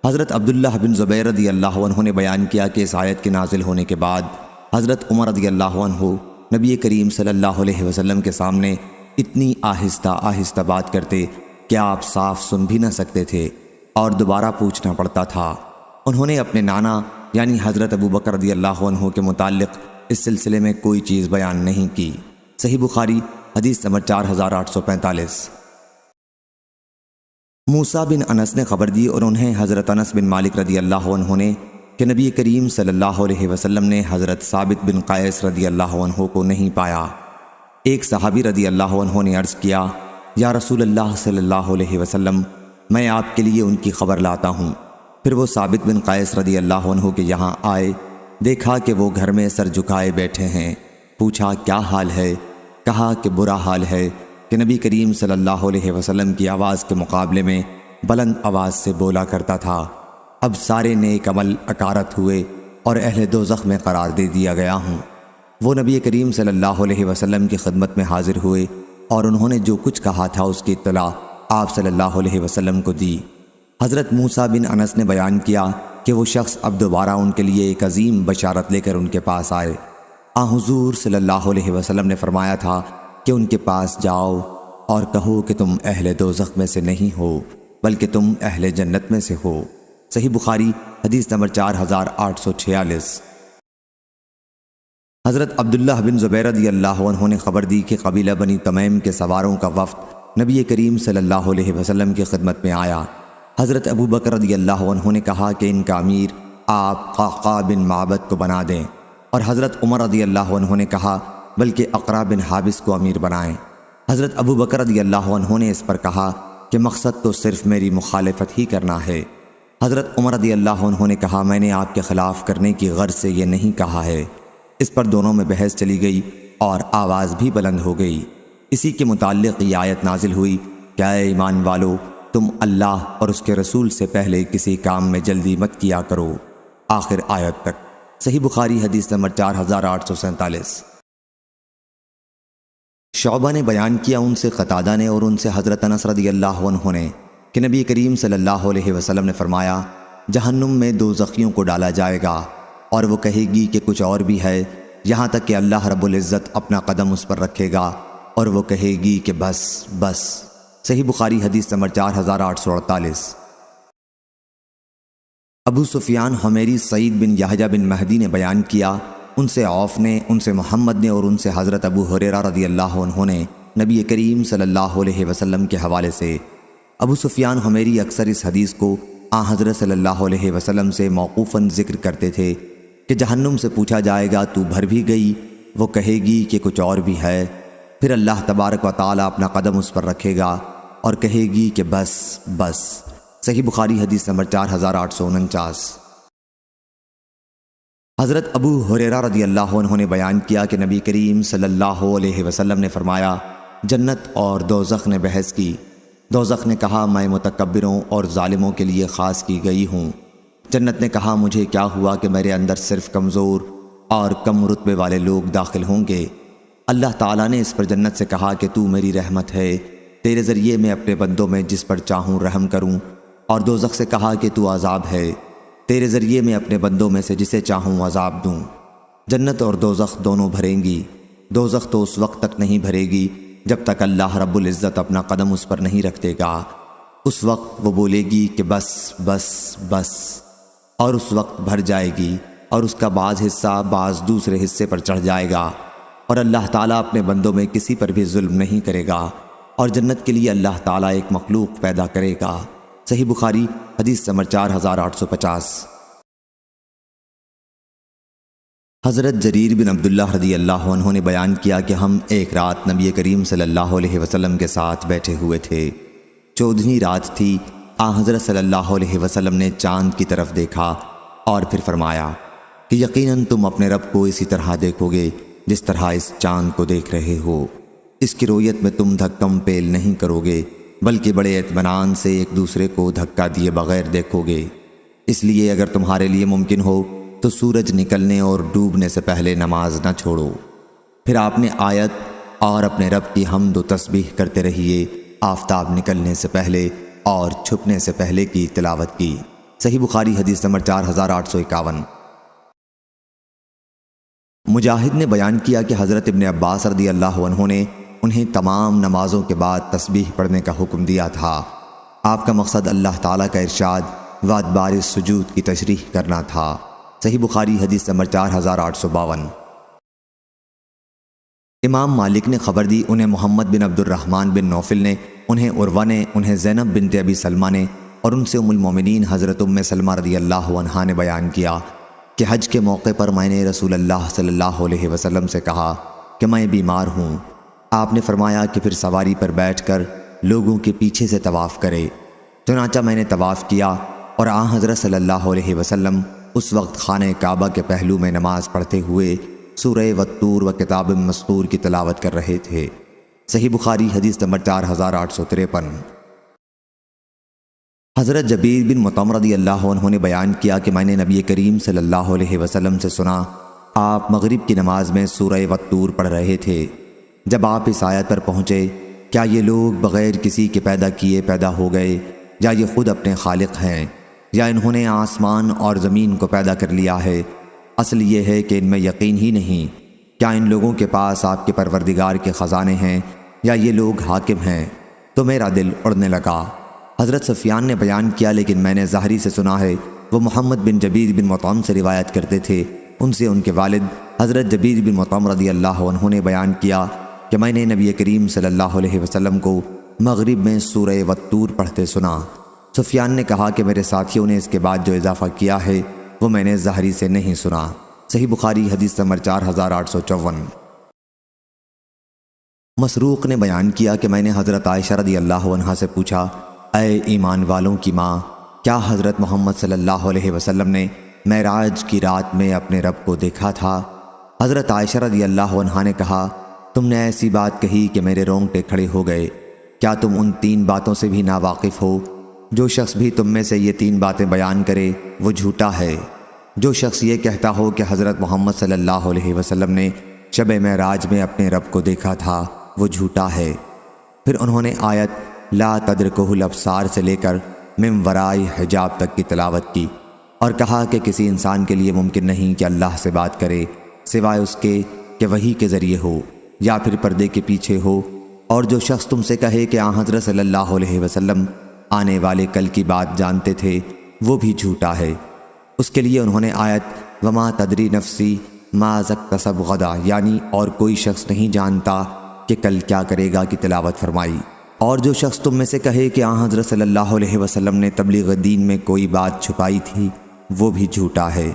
حضرت عبداللہ بن زبیر رضی اللہ عنہ نے بیان کیا کہ اس آیت کے نازل ہونے کے بعد حضرت عمر رضی اللہ عنہ نبی کریم صلی اللہ علیہ وسلم کے سامنے اتنی آہستہ آہستہ بات کرتے کہ آپ صاف سن بھی نہ سکتے تھے اور دوبارہ پوچھنا پڑتا تھا۔ انہوں نے اپنے نانا یعنی حضرت ابو بکر رضی اللہ عنہ کے متعلق اس سلسلے میں کوئی چیز بیان نہیں کی۔ صحیح بخاری حدیث نمبر 4845۔ موسیٰ بن انس نے خبر دی اور انہیں حضرت انس بن مالک رضی اللہ عنہ نے کہ نبی کریم صلی اللہ علیہ وسلم نے حضرت ثابت بن قیس رضی اللہ عنہ کو نہیں پایا۔ ایک صحابی رضی اللہ عنہ نے عرض کیا یا رسول اللہ صلی اللہ علیہ وسلم، میں آپ کے لیے ان کی خبر لاتا ہوں۔ پھر وہ ثابت بن قیس رضی اللہ عنہ کے یہاں آئے، دیکھا کہ وہ گھر میں سر جھکائے بیٹھے ہیں، پوچھا کیا حال ہے؟ کہا کہ برا حال ہے کہ نبی کریم صلی اللہ علیہ وسلم کی آواز کے مقابلے میں بلند آواز سے بولا کرتا تھا۔ اب سارے نیک عمل اکارت ہوئے اور اہل دوزخ میں قرار دے دیا گیا ہوں۔ وہ نبی کریم صلی اللہ علیہ وسلم کی خدمت میں حاضر ہوئے اور انہوں نے جو کچھ کہا تھا اس کی اطلاع آپ صلی اللہ علیہ وسلم کو دی۔ حضرت موسیٰ بن انس نے بیان کیا کہ وہ شخص اب دوبارہ ان کے لیے ایک عظیم بشارت لے کر ان کے پاس آئے۔ حضور صلی اللہ علیہ وسلم نے فرمایا تھا کہ ان کے پاس جاؤ اور کہو کہ تم اہل دوزخ میں سے نہیں ہو بلکہ تم اہل جنت میں سے ہو۔ صحیح بخاری حدیث نمبر 4846۔ حضرت عبداللہ بن زبیر رضی اللہ عنہ نے خبر دی کہ قبیلہ بنی تمیم کے سواروں کا وفد نبی کریم صلی اللہ علیہ وسلم کی خدمت میں آیا۔ حضرت ابو بکر رضی اللہ عنہ نے کہا کہ ان کا امیر آپ قعقاع بن معبد کو بنا دیں، اور حضرت عمر رضی اللہ عنہ نے کہا بلکہ اقرع بن حابس کو امیر بنائیں۔ حضرت ابو بکر رضی اللہ عنہ نے اس پر کہا کہ مقصد تو صرف میری مخالفت ہی کرنا ہے۔ حضرت عمر رضی اللہ عنہ نے کہا میں نے آپ کے خلاف کرنے کی غرض سے یہ نہیں کہا ہے۔ اس پر دونوں میں بحث چلی گئی اور آواز بھی بلند ہو گئی۔ اسی کے متعلق یہ آیت نازل ہوئی کہ اے ایمان والو، تم اللہ اور اس کے رسول سے پہلے کسی کام میں جلدی مت کیا کرو، آخر آیت تک۔ صحیح بخاری حدیث نمبر 4847۔ شعبہ نے بیان کیا ان سے قتادہ نے اور ان سے حضرت انس رضی اللہ عنہ نے کہ نبی کریم صلی اللہ علیہ وسلم نے فرمایا جہنم میں دوزخیوں کو ڈالا جائے گا اور وہ کہے گی کہ کچھ اور بھی ہے، یہاں تک کہ اللہ رب العزت اپنا قدم اس پر رکھے گا اور وہ کہے گی کہ بس بس۔ صحیح بخاری حدیث نمبر 4848۔ ابو سفیان حمیری سعید بن یحییٰ بن مہدی نے بیان کیا ان سے عوف نے، ان سے محمد نے اور ان سے حضرت ابو ہریرہ رضی اللہ عنہ نے نبی کریم صلی اللہ علیہ وسلم کے حوالے سے۔ ابو سفیان حمیری اکثر اس حدیث کو حضرت صلی اللہ علیہ وسلم سے موقوفاً ذکر کرتے تھے کہ جہنم سے پوچھا جائے گا تو بھر بھی گئی، وہ کہے گی کہ کچھ اور بھی ہے، پھر اللہ تبارک و تعالیٰ اپنا قدم اس پر رکھے گا اور کہے گی کہ بس بس۔ صحیح بخاری حدیث نمبر 4849۔ حضرت ابو ہریرہ رضی اللہ عنہ نے بیان کیا کہ نبی کریم صلی اللہ علیہ وسلم نے فرمایا جنت اور دوزخ نے بحث کی۔ دوزخ نے کہا میں متکبروں اور ظالموں کے لیے خاص کی گئی ہوں۔ جنت نے کہا مجھے کیا ہوا کہ میرے اندر صرف کمزور اور کم رتبے والے لوگ داخل ہوں گے۔ اللہ تعالیٰ نے اس پر جنت سے کہا کہ تو میری رحمت ہے، تیرے ذریعے میں اپنے بندوں میں جس پر چاہوں رحم کروں، اور دوزخ سے کہا کہ تو عذاب ہے، تیرے ذریعے میں اپنے بندوں میں سے جسے چاہوں عذاب دوں۔ جنت اور دوزخ دونوں بھریں گی، دوزخ تو اس وقت تک نہیں بھرے گی جب تک اللہ رب العزت اپنا قدم اس پر نہیں رکھ دے گا۔ اس وقت وہ بولے گی کہ بس بس بس، اور اس وقت بھر جائے گی اور اس کا بعض حصہ بعض دوسرے حصے پر چڑھ جائے گا، اور اللہ تعالیٰ اپنے بندوں میں کسی پر بھی ظلم نہیں کرے گا، اور جنت کے لیے اللہ تعالیٰ ایک مخلوق پیدا کرے گا۔ صحیح بخاری حدیث نمبر 4850۔ حضرت جریر بن عبداللہ رضی اللہ عنہ نے بیان کیا کہ ہم ایک رات نبی کریم صلی اللہ علیہ وسلم کے ساتھ بیٹھے ہوئے تھے۔ 14ویں رات تھی۔ حضرت صلی اللہ علیہ وسلم نے چاند کی طرف دیکھا اور پھر فرمایا کہ یقیناً تم اپنے رب کو اسی طرح دیکھو گے جس طرح اس چاند کو دیکھ رہے ہو۔ اس کی رویت میں تم دھکم پیل نہیں کرو گے بلکہ بڑے اطمینان سے ایک دوسرے کو دھکا دیے بغیر دیکھو گے۔ اس لیے اگر تمہارے لیے ممکن ہو تو سورج نکلنے اور ڈوبنے سے پہلے نماز نہ چھوڑو۔ پھر آپ نے آیت اور اپنے رب کی حمد و تسبیح کرتے رہیے آفتاب نکلنے سے پہلے اور چھپنے سے پہلے کی تلاوت کی۔ صحیح بخاری حدیث نمبر 4851۔ مجاہد نے بیان کیا کہ حضرت ابن عباس رضی اللہ عنہ نے انہیں تمام نمازوں کے بعد تسبیح پڑھنے کا حکم دیا تھا۔ آپ کا مقصد اللہ تعالیٰ کا ارشاد و ادبار السجود کی تشریح کرنا تھا۔ صحیح بخاری حدیث نمبر 4852۔ امام مالک نے خبر دی، انہیں محمد بن عبد الرحمن بن نوفل نے، انہیں عروہ نے، انہیں زینب بنت ابی سلمہ نے، اور ان سے ام المومنین حضرت ام سلمہ رضی اللہ عنہا نے بیان کیا کہ حج کے موقع پر میں نے رسول اللہ صلی اللہ علیہ وسلم سے کہا کہ میں بیمار ہوں۔ آپ نے فرمایا کہ پھر سواری پر بیٹھ کر لوگوں کے پیچھے سے طواف کرے۔ چنانچہ میں نے طواف کیا اور حضرت صلی اللہ علیہ وسلم اس وقت خانہ کعبہ کے پہلو میں نماز پڑھتے ہوئے سورہ والطور و کتاب مسطور کی تلاوت کر رہے تھے۔ صحیح بخاری حدیث نمبر 4853۔ حضرت جبیر بن مطعم رضی اللہ عنہ نے بیان کیا کہ میں نے نبی کریم صلی اللہ علیہ وسلم سے سنا آپ مغرب کی نماز میں سورہ والطور پڑھ رہے تھے۔ جب آپ اس آیت پر پہنچے کیا یہ لوگ بغیر کسی کے پیدا کیے پیدا ہو گئے یا یہ خود اپنے خالق ہیں یا انہوں نے آسمان اور زمین کو پیدا کر لیا ہے؟ اصل یہ ہے کہ ان میں یقین ہی نہیں۔ کیا ان لوگوں کے پاس آپ کے پروردگار کے خزانے ہیں یا یہ لوگ حاکم ہیں؟ تو میرا دل اڑنے لگا۔ حضرت سفیان نے بیان کیا لیکن میں نے ظاہری سے سنا ہے، وہ محمد بن جبیر بن مطعم سے روایت کرتے تھے، ان سے ان کے والد حضرت جبیر بن مطعم رضی اللہ عنہ نے بیان کیا کہ میں نے نبی کریم صلی اللہ علیہ وسلم کو مغرب میں سورہ والطور پڑھتے سنا۔ سفیان نے کہا کہ میرے ساتھیوں نے اس کے بعد جو اضافہ کیا ہے وہ میں نے زہری سے نہیں سنا۔ صحیح بخاری حدیث نمبر 4854۔ مسروق نے بیان کیا کہ میں نے حضرت عائشہ رضی اللہ عنہا سے پوچھا، اے ایمان والوں کی ماں، کیا حضرت محمد صلی اللہ علیہ وسلم نے معراج کی رات میں اپنے رب کو دیکھا تھا؟ حضرت عائشہ رضی اللہ عنہا نے کہا، تم نے ایسی بات کہی کہ میرے رونگٹے کھڑے ہو گئے۔ کیا تم ان 3 باتوں سے بھی ناواقف ہو؟ جو شخص بھی تم میں سے یہ 3 باتیں بیان کرے وہ جھوٹا ہے۔ جو شخص یہ کہتا ہو کہ حضرت محمد صلی اللہ علیہ وسلم نے شب معراج میں اپنے رب کو دیکھا تھا وہ جھوٹا ہے۔ پھر انہوں نے آیت لا تدرکہ الابصار سے لے کر من ورائی حجاب تک کی تلاوت کی اور کہا کہ کسی انسان کے لیے ممکن نہیں کہ اللہ سے بات کرے سوائے اس کے کہ وحی کے ذریعے ہو یا پھر پردے کے پیچھے ہو، اور جو شخص تم سے کہے کہ حضرت صلی اللہ علیہ وسلم آنے والے کل کی بات جانتے تھے وہ بھی جھوٹا ہے۔ اس کے لیے انہوں نے آیت وما تدری نفسی ما اکتسب غدا یعنی اور کوئی شخص نہیں جانتا کہ کل کیا کرے گا کی تلاوت فرمائی۔ اور جو شخص تم میں سے کہے کہ حضرت صلی اللہ علیہ وسلم نے تبلیغ دین میں کوئی بات چھپائی تھی وہ بھی جھوٹا ہے۔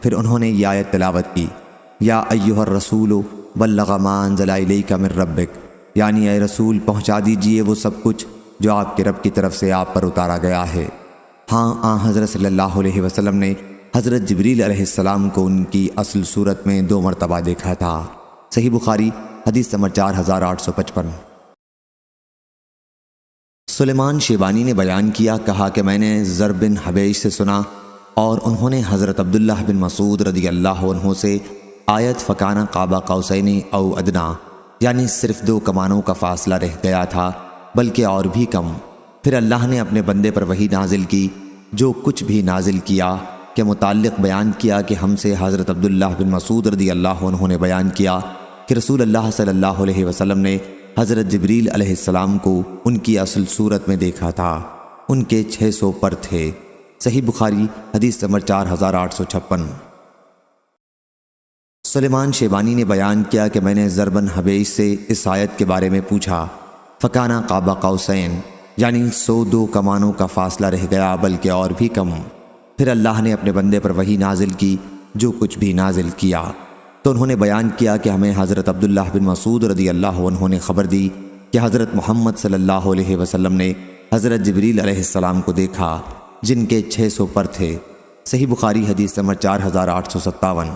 پھر انہوں نے یہ آیت تلاوت کی یا ایھا الرسول بلغ ما انزل الیک من ربک یعنی اے رسول پہنچا دیجئے وہ سب کچھ جو آپ کے رب کی طرف سے آپ پر اتارا گیا ہے۔ ہاں حضرت صلی اللہ علیہ وسلم نے حضرت جبریل علیہ السلام کو ان کی اصل صورت میں 2 مرتبہ دیکھا تھا۔ صحیح بخاری حدیث نمبر 4855۔ سلیمان شیبانی نے بیان کیا، کہا کہ میں نے زر بن حبیش سے سنا اور انہوں نے حضرت عبداللہ بن مسعود رضی اللہ عنہ سے آیت فکانہ قاب قوسین او ادنا یعنی صرف 2 کمانوں کا فاصلہ رہ گیا تھا بلکہ اور بھی کم۔ پھر اللہ نے اپنے بندے پر وحی نازل کی، جو کچھ بھی نازل کیا کے متعلق بیان کیا کہ ہم سے حضرت عبداللہ بن مسعود رضی اللہ عنہ نے بیان کیا کہ رسول اللہ صلی اللہ علیہ وسلم نے حضرت جبریل علیہ السلام کو ان کی اصل صورت میں دیکھا تھا، ان کے 600 پر تھے۔ صحیح بخاری حدیث نمبر 4856۔ سلیمان شیبانی نے بیان کیا کہ میں نے زر بن حبیش سے اس آیت کے بارے میں پوچھا، فکانہ قاب قوسین یعنی 102 کمانوں کا فاصلہ رہ گیا بلکہ اور بھی کم۔ پھر اللہ نے اپنے بندے پر وحی نازل کی، جو کچھ بھی نازل کیا، تو انہوں نے بیان کیا کہ ہمیں حضرت عبداللہ بن مسعود رضی اللہ عنہ نے خبر دی کہ حضرت محمد صلی اللہ علیہ وسلم نے حضرت جبریل علیہ السلام کو دیکھا جن کے 600 پر تھے۔ صحیح بخاری حدیث نمبر 4857۔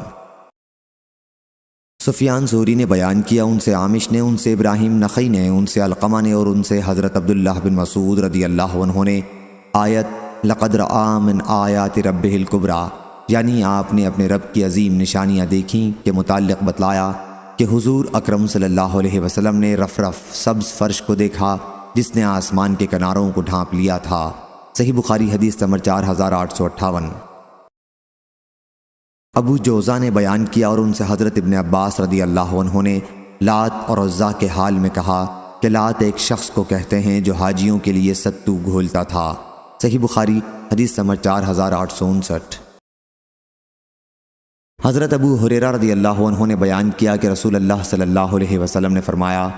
سفیان زہری نے بیان کیا، ان سے عامش نے، ان سے ابراہیم نخعی نے، ان سے علقمہ نے اور ان سے حضرت عبداللہ بن مسعود رضی اللہ عنہ نے آیت لقد رأى من آیات ربہ الکبریٰ یعنی آپ نے اپنے رب کی عظیم نشانیاں دیکھیں کے متعلق بتلایا کہ حضور اکرم صلی اللہ علیہ وسلم نے رف سبز فرش کو دیکھا جس نے آسمان کے کناروں کو ڈھانپ لیا تھا۔ صحیح بخاری حدیث نمبر 4858۔ ابو جوزہ نے بیان کیا اور ان سے حضرت ابن عباس رضی اللہ عنہ نے لات اور عزا کے حال میں کہا کہ لات ایک شخص کو کہتے ہیں جو حاجیوں کے لیے ستو گھولتا تھا۔ صحیح بخاری حدیث نمبر 4859۔ حضرت ابو ہریرہ رضی اللہ عنہ نے بیان کیا کہ رسول اللہ صلی اللہ علیہ وسلم نے فرمایا،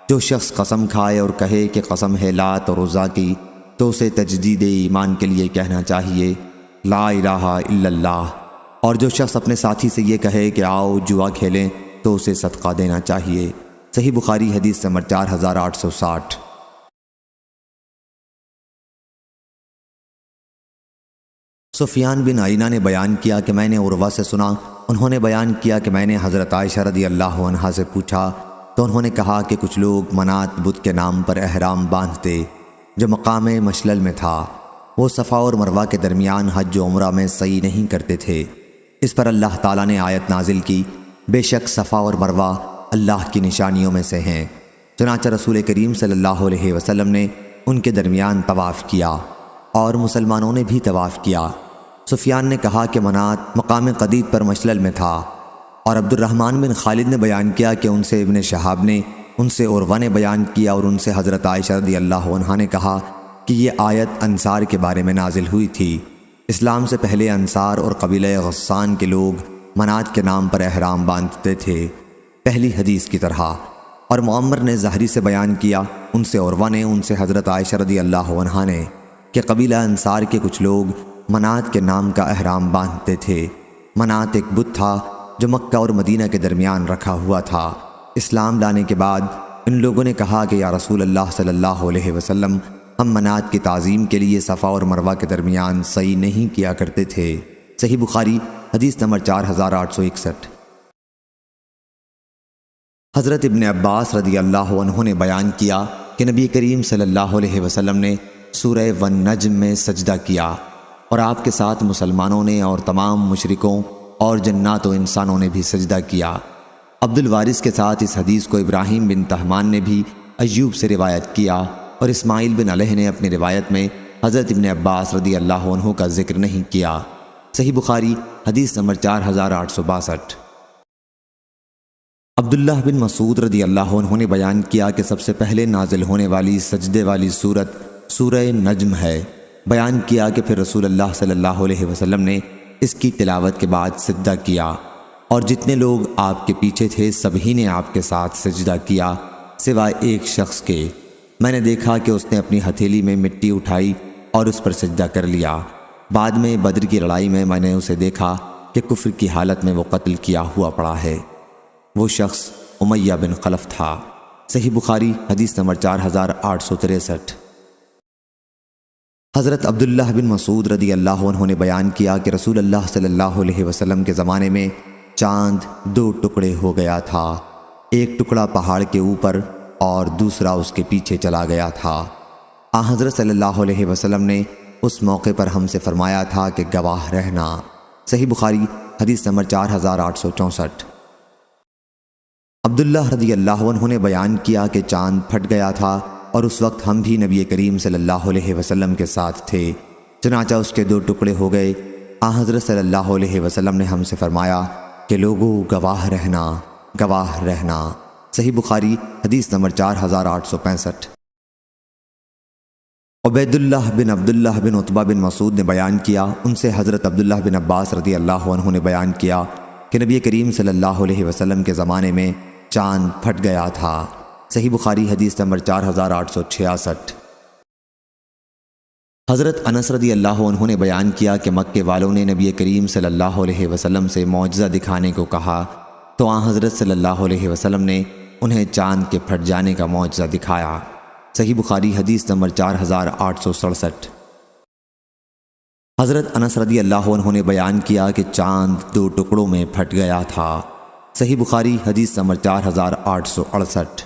جو شخص قسم کھائے اور کہے کہ قسم ہے لات اور عزا کی تو اسے تجدید ایمان کے لیے کہنا چاہیے لا الہ الا اللہ، اور جو شخص اپنے ساتھی سے یہ کہے کہ آؤ جوا کھیلیں تو اسے صدقہ دینا چاہیے۔ صحیح بخاری حدیث نمبر 4860۔ سفیان بن عینہ نے بیان کیا کہ میں نے عروہ سے سنا، انہوں نے بیان کیا کہ میں نے حضرت عائشہ رضی اللہ عنہا سے پوچھا تو انہوں نے کہا کہ کچھ لوگ منات بت کے نام پر احرام باندھتے جو مقام مشلل میں تھا، وہ صفا اور مروہ کے درمیان حج و عمرہ میں سعی نہیں کرتے تھے۔ اس پر اللہ تعالیٰ نے آیت نازل کی، بے شک صفا اور مروہ اللہ کی نشانیوں میں سے ہیں، چنانچہ رسول کریم صلی اللہ علیہ وسلم نے ان کے درمیان طواف کیا اور مسلمانوں نے بھی طواف کیا۔ سفیان نے کہا کہ منات مقام قدید پر مشلل میں تھا، اور عبد الرحمن بن خالد نے بیان کیا کہ ان سے ابن شہاب نے، ان سے عروہ نے بیان کیا اور ان سے حضرت عائشہ رضی اللہ عنہا نے کہا کہ یہ آیت انصار کے بارے میں نازل ہوئی تھی۔ اسلام سے پہلے انصار اور قبیلہ غسان کے لوگ منات کے نام پر احرام باندھتے تھے، پہلی حدیث کی طرح۔ اور معمر نے زہری سے بیان کیا، ان سے عروہ نے، ان سے حضرت عائشہ رضی اللہ عنہا نے کہ قبیلہ انصار کے کچھ لوگ منات کے نام کا احرام باندھتے تھے۔ منات ایک بت تھا جو مکہ اور مدینہ کے درمیان رکھا ہوا تھا۔ اسلام لانے کے بعد ان لوگوں نے کہا کہ یا رسول اللہ صلی اللہ علیہ وسلم، ہم منات کی تعظیم کے لیے صفا اور مروہ کے درمیان سعی نہیں کیا کرتے تھے۔ صحیح بخاری حدیث نمبر 4861۔ حضرت ابن عباس رضی اللہ عنہ نے بیان کیا کہ نبی کریم صلی اللہ علیہ وسلم نے سورہ والنجم میں سجدہ کیا اور آپ کے ساتھ مسلمانوں نے اور تمام مشرکوں اور جنات و انسانوں نے بھی سجدہ کیا۔ عبد الوارث کے ساتھ اس حدیث کو ابراہیم بن طہمان نے بھی ایوب سے روایت کیا اور اسماعیل بن علیہ نے اپنی روایت میں حضرت ابن عباس رضی اللہ عنہ کا ذکر نہیں کیا۔ صحیح بخاری حدیث نمبر 4862۔ عبداللہ بن مسعود رضی اللہ عنہ نے بیان کیا کہ سب سے پہلے نازل ہونے والی سجدے والی سورت سورہ نجم ہے۔ بیان کیا کہ پھر رسول اللہ صلی اللہ علیہ وسلم نے اس کی تلاوت کے بعد سجدہ کیا اور جتنے لوگ آپ کے پیچھے تھے سبھی نے آپ کے ساتھ سجدہ کیا سوائے ایک شخص کے۔ میں نے دیکھا کہ اس نے اپنی ہتھیلی میں مٹی اٹھائی اور اس پر سجدہ کر لیا۔ بعد میں بدر کی لڑائی میں نے اسے دیکھا کہ کفر کی حالت میں وہ قتل کیا ہوا پڑا ہے۔ وہ شخص امیہ بن خلف تھا۔ صحیح بخاری حدیث نمبر 4863۔ حضرت عبداللہ بن مسعود رضی اللہ عنہ نے بیان کیا کہ رسول اللہ صلی اللہ علیہ وسلم کے زمانے میں چاند 2 ٹکڑے ہو گیا تھا، ایک ٹکڑا پہاڑ کے اوپر اور دوسرا اس کے پیچھے چلا گیا تھا۔ حضرت صلی اللہ علیہ وسلم نے اس موقع پر ہم سے فرمایا تھا کہ گواہ رہنا۔ صحیح بخاری حدیث نمبر 4864۔ عبداللہ رضی اللہ عنہ نے بیان کیا کہ چاند پھٹ گیا تھا اور اس وقت ہم بھی نبی کریم صلی اللہ علیہ وسلم کے ساتھ تھے، چنانچہ اس کے 2 ٹکڑے ہو گئے۔ حضرت صلی اللہ علیہ وسلم نے ہم سے فرمایا کہ لوگوں گواہ رہنا، گواہ رہنا۔ صحیح بخاری حدیث نمبر 4865۔ عبید اللہ بن عبداللہ بن عتبہ بن مسعود نے بیان کیا، ان سے حضرت عبداللہ بن عباس رضی اللہ عنہ نے بیان کیا کہ نبی کریم صلی اللہ علیہ وسلم کے زمانے میں چاند پھٹ گیا تھا۔ صحیح بخاری حدیث نمبر 4866۔ حضرت انس رضی اللہ عنہ نے بیان کیا کہ مکے والوں نے نبی کریم صلی اللہ علیہ وسلم سے معجزہ دکھانے کو کہا تو حضرت صلی اللہ علیہ وسلم نے انہیں چاند کے پھٹ جانے کا معجزہ دکھایا۔ صحیح بخاری حدیث نمبر 4867۔ حضرت انس رضی اللہ عنہ نے بیان کیا کہ چاند 2 ٹکڑوں میں پھٹ گیا تھا۔ صحیح بخاری حدیث نمبر 4868۔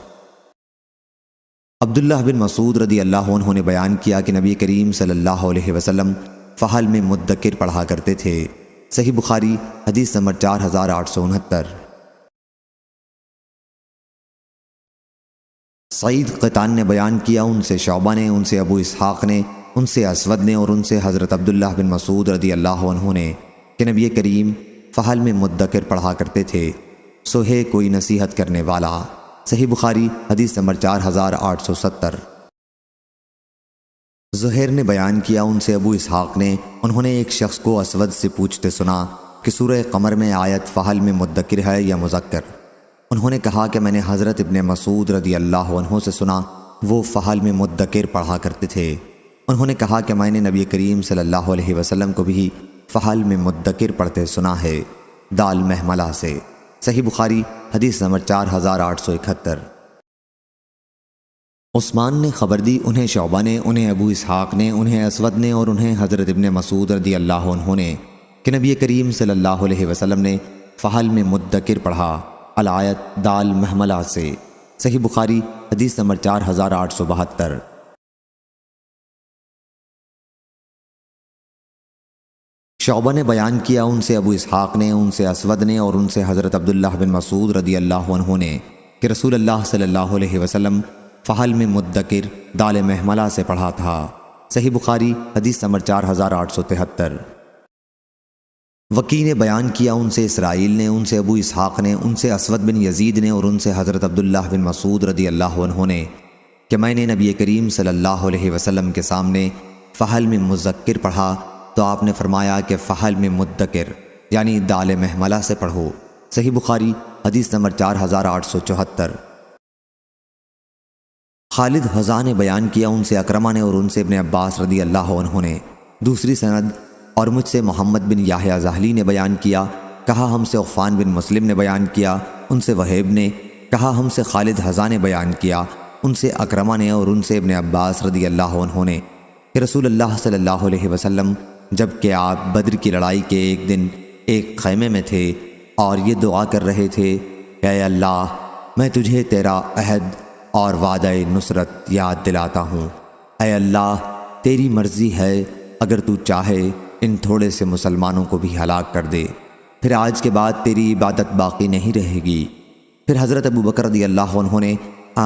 عبداللہ بن مسعود رضی اللہ عنہ نے بیان کیا کہ نبی کریم صلی اللہ علیہ وسلم فحل میں مدکر پڑھا کرتے تھے۔ صحیح بخاری حدیث نمبر 4869۔ سعید قطان نے بیان کیا، ان سے شعبہ نے، ان سے ابو اسحاق نے، ان سے اسود نے اور ان سے حضرت عبداللہ بن مسعود رضی اللہ عنہ نے کہ نبی کریم فحل میں مدکر پڑھا کرتے تھے، سو ہے کوئی نصیحت کرنے والا۔ صحیح بخاری حدیث نمبر 4870۔ زہیر نے بیان کیا، ان سے ابو اسحاق نے، انہوں نے ایک شخص کو اسود سے پوچھتے سنا کہ سورہ قمر میں آیت فحل میں مدکر ہے یا مذکر؟ انہوں نے کہا کہ میں نے حضرت ابن مسعود رضی اللہ عنہ سے سنا، وہ فحل میں مدکر پڑھا کرتے تھے۔ انہوں نے کہا کہ میں نے نبی کریم صلی اللہ علیہ وسلم کو بھی فحل میں مدکر پڑھتے سنا ہے، دال محملہ سے۔ صحیح بخاری حدیث نمبر 4871۔ عثمان نے خبر دی، انہیں شعبہ نے، انہیں ابو اسحاق نے، انہیں اسود نے اور انہیں حضرت ابن مسعود رضی اللہ عنہ نے کہ نبی کریم صلی اللہ علیہ وسلم نے فحل میں مدکر پڑھا، الآیت دال محملہ سے۔ صحیح بخاری حدیث نمبر 4872۔ شعبہ نے بیان کیا، ان سے ابو اسحاق نے، ان سے اسود نے اور ان سے حضرت عبداللہ بن مسعود رضی اللہ عنہ نے کہ رسول اللہ صلی اللہ علیہ وسلم فحل میں مدکر دال محملہ سے پڑھا تھا۔ صحیح بخاری حدیث نمبر 4873۔ وکی نے بیان کیا، ان سے اسرائیل نے، ان سے ابو اسحاق نے، ان سے اسود بن یزید نے اور ان سے حضرت عبداللہ بن مسعود رضی اللہ عنہ نے کہ میں نے نبی کریم صلی اللہ علیہ وسلم کے سامنے فحل میں مذکر پڑھا تو آپ نے فرمایا کہ فحل میں مدکر یعنی دال محملہ سے پڑھو۔ صحیح بخاری حدیث نمبر 4874۔ خالد حذا نے بیان کیا ان سے اکرمہ نے اور ان سے ابن عباس رضی اللہ عنہ نے دوسری سند، اور مجھ سے محمد بن یحییٰ ذہلی نے بیان کیا، کہا ہم سے عفان بن مسلم نے بیان کیا، ان سے وہیب نے، کہا ہم سے خالد حذا نے بیان کیا، ان سے اکرمہ نے اور ان سے ابن عباس رضی اللہ عنہ نے کہ رسول اللہ صلی اللہ علیہ وسلم جب کہ آپ بدر کی لڑائی کے ایک دن ایک خیمے میں تھے اور یہ دعا کر رہے تھے کہ اے اللہ میں تجھے تیرا عہد اور وعدہ نصرت یاد دلاتا ہوں، اے اللہ تیری مرضی ہے، اگر تو چاہے ان تھوڑے سے مسلمانوں کو بھی ہلاک کر دے، پھر آج کے بعد تیری عبادت باقی نہیں رہے گی۔ پھر حضرت ابو بکر رضی اللہ عنہ نے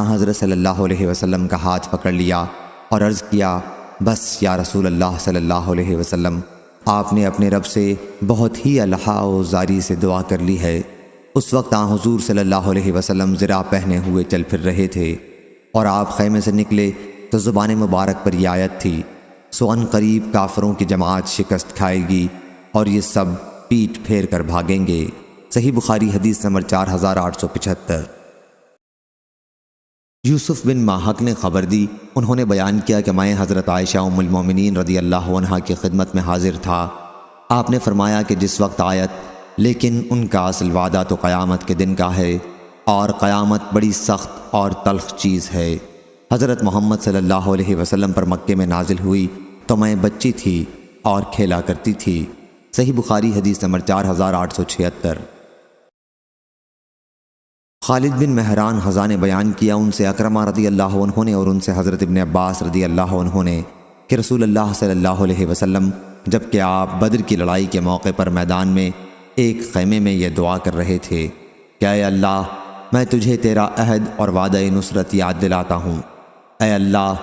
حضرت صلی اللہ علیہ وسلم کا ہاتھ پکڑ لیا اور عرض کیا، بس یا رسول اللہ صلی اللہ علیہ وسلم، آپ نے اپنے رب سے بہت ہی الحاح و زاری سے دعا کر لی ہے۔ اس وقت حضور صلی اللہ علیہ وسلم زرہ پہنے ہوئے چل پھر رہے تھے اور آپ خیمے سے نکلے تو زبان مبارک پر یہ آیت تھی، سو ان قریب کافروں کی جماعت شکست کھائے گی اور یہ سب پیٹ پھیر کر بھاگیں گے۔ صحیح بخاری حدیث نمبر 4875۔ یوسف بن ماہک نے خبر دی، انہوں نے بیان کیا کہ میں حضرت عائشہ ام المومنین رضی اللہ عنہا کی خدمت میں حاضر تھا۔ آپ نے فرمایا کہ جس وقت آیت لیکن ان کا اصل وعدہ تو قیامت کے دن کا ہے اور قیامت بڑی سخت اور تلخ چیز ہے، حضرت محمد صلی اللہ علیہ وسلم پر مکے میں نازل ہوئی تو میں بچی تھی اور کھیلا کرتی تھی۔ صحیح بخاری حدیث نمبر 4876۔ خالد بن مہران حذا نے بیان کیا ان سے اکرمہ رضی اللہ عنہ نے اور ان سے حضرت ابن عباس رضی اللہ عنہ نے کہ رسول اللہ صلی اللہ علیہ وسلم جب کہ آپ بدر کی لڑائی کے موقع پر میدان میں ایک خیمے میں یہ دعا کر رہے تھے کہ اے اللہ میں تجھے تیرا عہد اور وعدہ نصرت یاد دلاتا ہوں، اے اللہ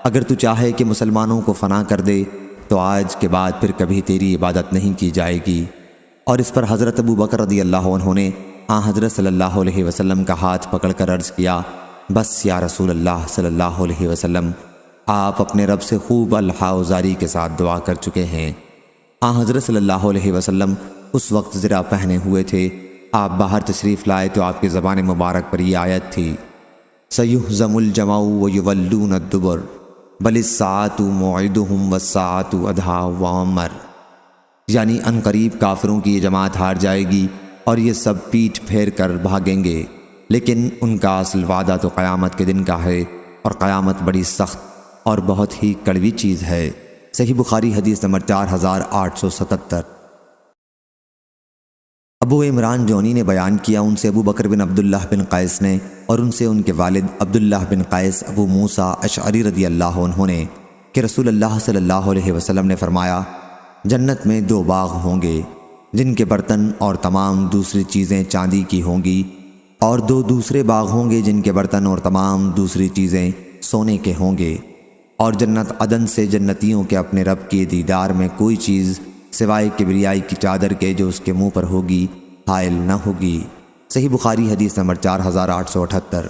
اگر تو چاہے کہ مسلمانوں کو فنا کر دے تو آج کے بعد پھر کبھی تیری عبادت نہیں کی جائے گی۔ اور اس پر حضرت ابو بکر رضی اللہ عنہ نے حضرت صلی اللہ علیہ وسلم کا ہاتھ پکڑ کر عرض کیا، بس یا رسول اللہ صلی اللہ علیہ وسلم، آپ اپنے رب سے خوب الحاح و زاری کے ساتھ دعا کر چکے ہیں۔ حضرت صلی اللہ علیہ وسلم اس وقت زرہ پہنے ہوئے تھے، آپ باہر تشریف لائے تو آپ کی زبان مبارک پر یہ آیت تھی، سَيُهْزَمُ الْجَمْعُ وَيُوَلُّونَ الدُّبُرَ بَلِ السَّاعَةُ مَوْعِدُهُمْ وَالسَّاعَةُ أَدْهَىٰ وَأَمَرُ، یعنی ان قریب کافروں کی یہ جماعت ہار جائے گی اور یہ سب پیٹ پھیر کر بھاگیں گے، لیکن ان کا اصل وعدہ تو قیامت کے دن کا ہے اور قیامت بڑی سخت اور بہت ہی کڑوی چیز ہے۔ صحیح بخاری حدیث نمبر 4877۔ ابو عمران جونی نے بیان کیا ان سے ابو بکر بن عبداللہ بن قیس نے اور ان سے ان کے والد عبداللہ بن قیس ابو موسیٰ اشعری رضی اللہ عنہ نے کہ رسول اللہ صلی اللہ علیہ وسلم نے فرمایا، جنت میں 2 باغ ہوں گے جن کے برتن اور تمام دوسری چیزیں چاندی کی ہوں گی، اور 2 دوسرے باغ ہوں گے جن کے برتن اور تمام دوسری چیزیں سونے کے ہوں گے، اور جنت عدن سے جنتیوں کے اپنے رب کے دیدار میں کوئی چیز سوائے کبریائی کی چادر کے جو اس کے منہ پر ہوگی حائل نہ ہوگی۔ صحیح بخاری حدیث نمبر 4878۔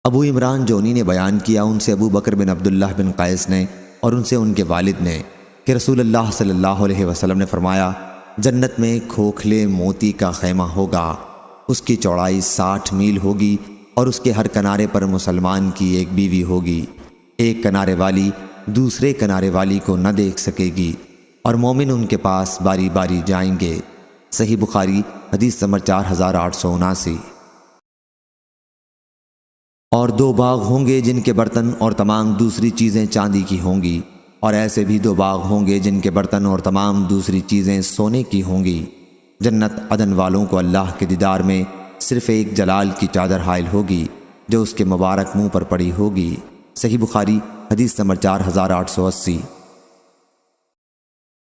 ابو عمران جونی نے بیان کیا ان سے ابو بکر بن عبداللہ بن قیس نے اور ان سے ان کے والد نے کہ رسول اللہ صلی اللہ علیہ وسلم نے فرمایا، جنت میں کھوکھلے موتی کا خیمہ ہوگا، اس کی چوڑائی 60 میل ہوگی اور اس کے ہر کنارے پر مسلمان کی ایک بیوی ہوگی، ایک کنارے والی دوسرے کنارے والی کو نہ دیکھ سکے گی اور مومن ان کے پاس باری باری جائیں گے۔ صحیح بخاری حدیث نمبر 4879۔ اور 2 باغ ہوں گے جن کے برتن اور تمام دوسری چیزیں چاندی کی ہوں گی، اور ایسے بھی 2 باغ ہوں گے جن کے برتن اور تمام دوسری چیزیں سونے کی ہوں گی۔ جنت عدن والوں کو اللہ کے دیدار میں صرف ایک جلال کی چادر حائل ہوگی جو اس کے مبارک منہ پر پڑی ہوگی۔ صحیح بخاری حدیث نمبر 4880۔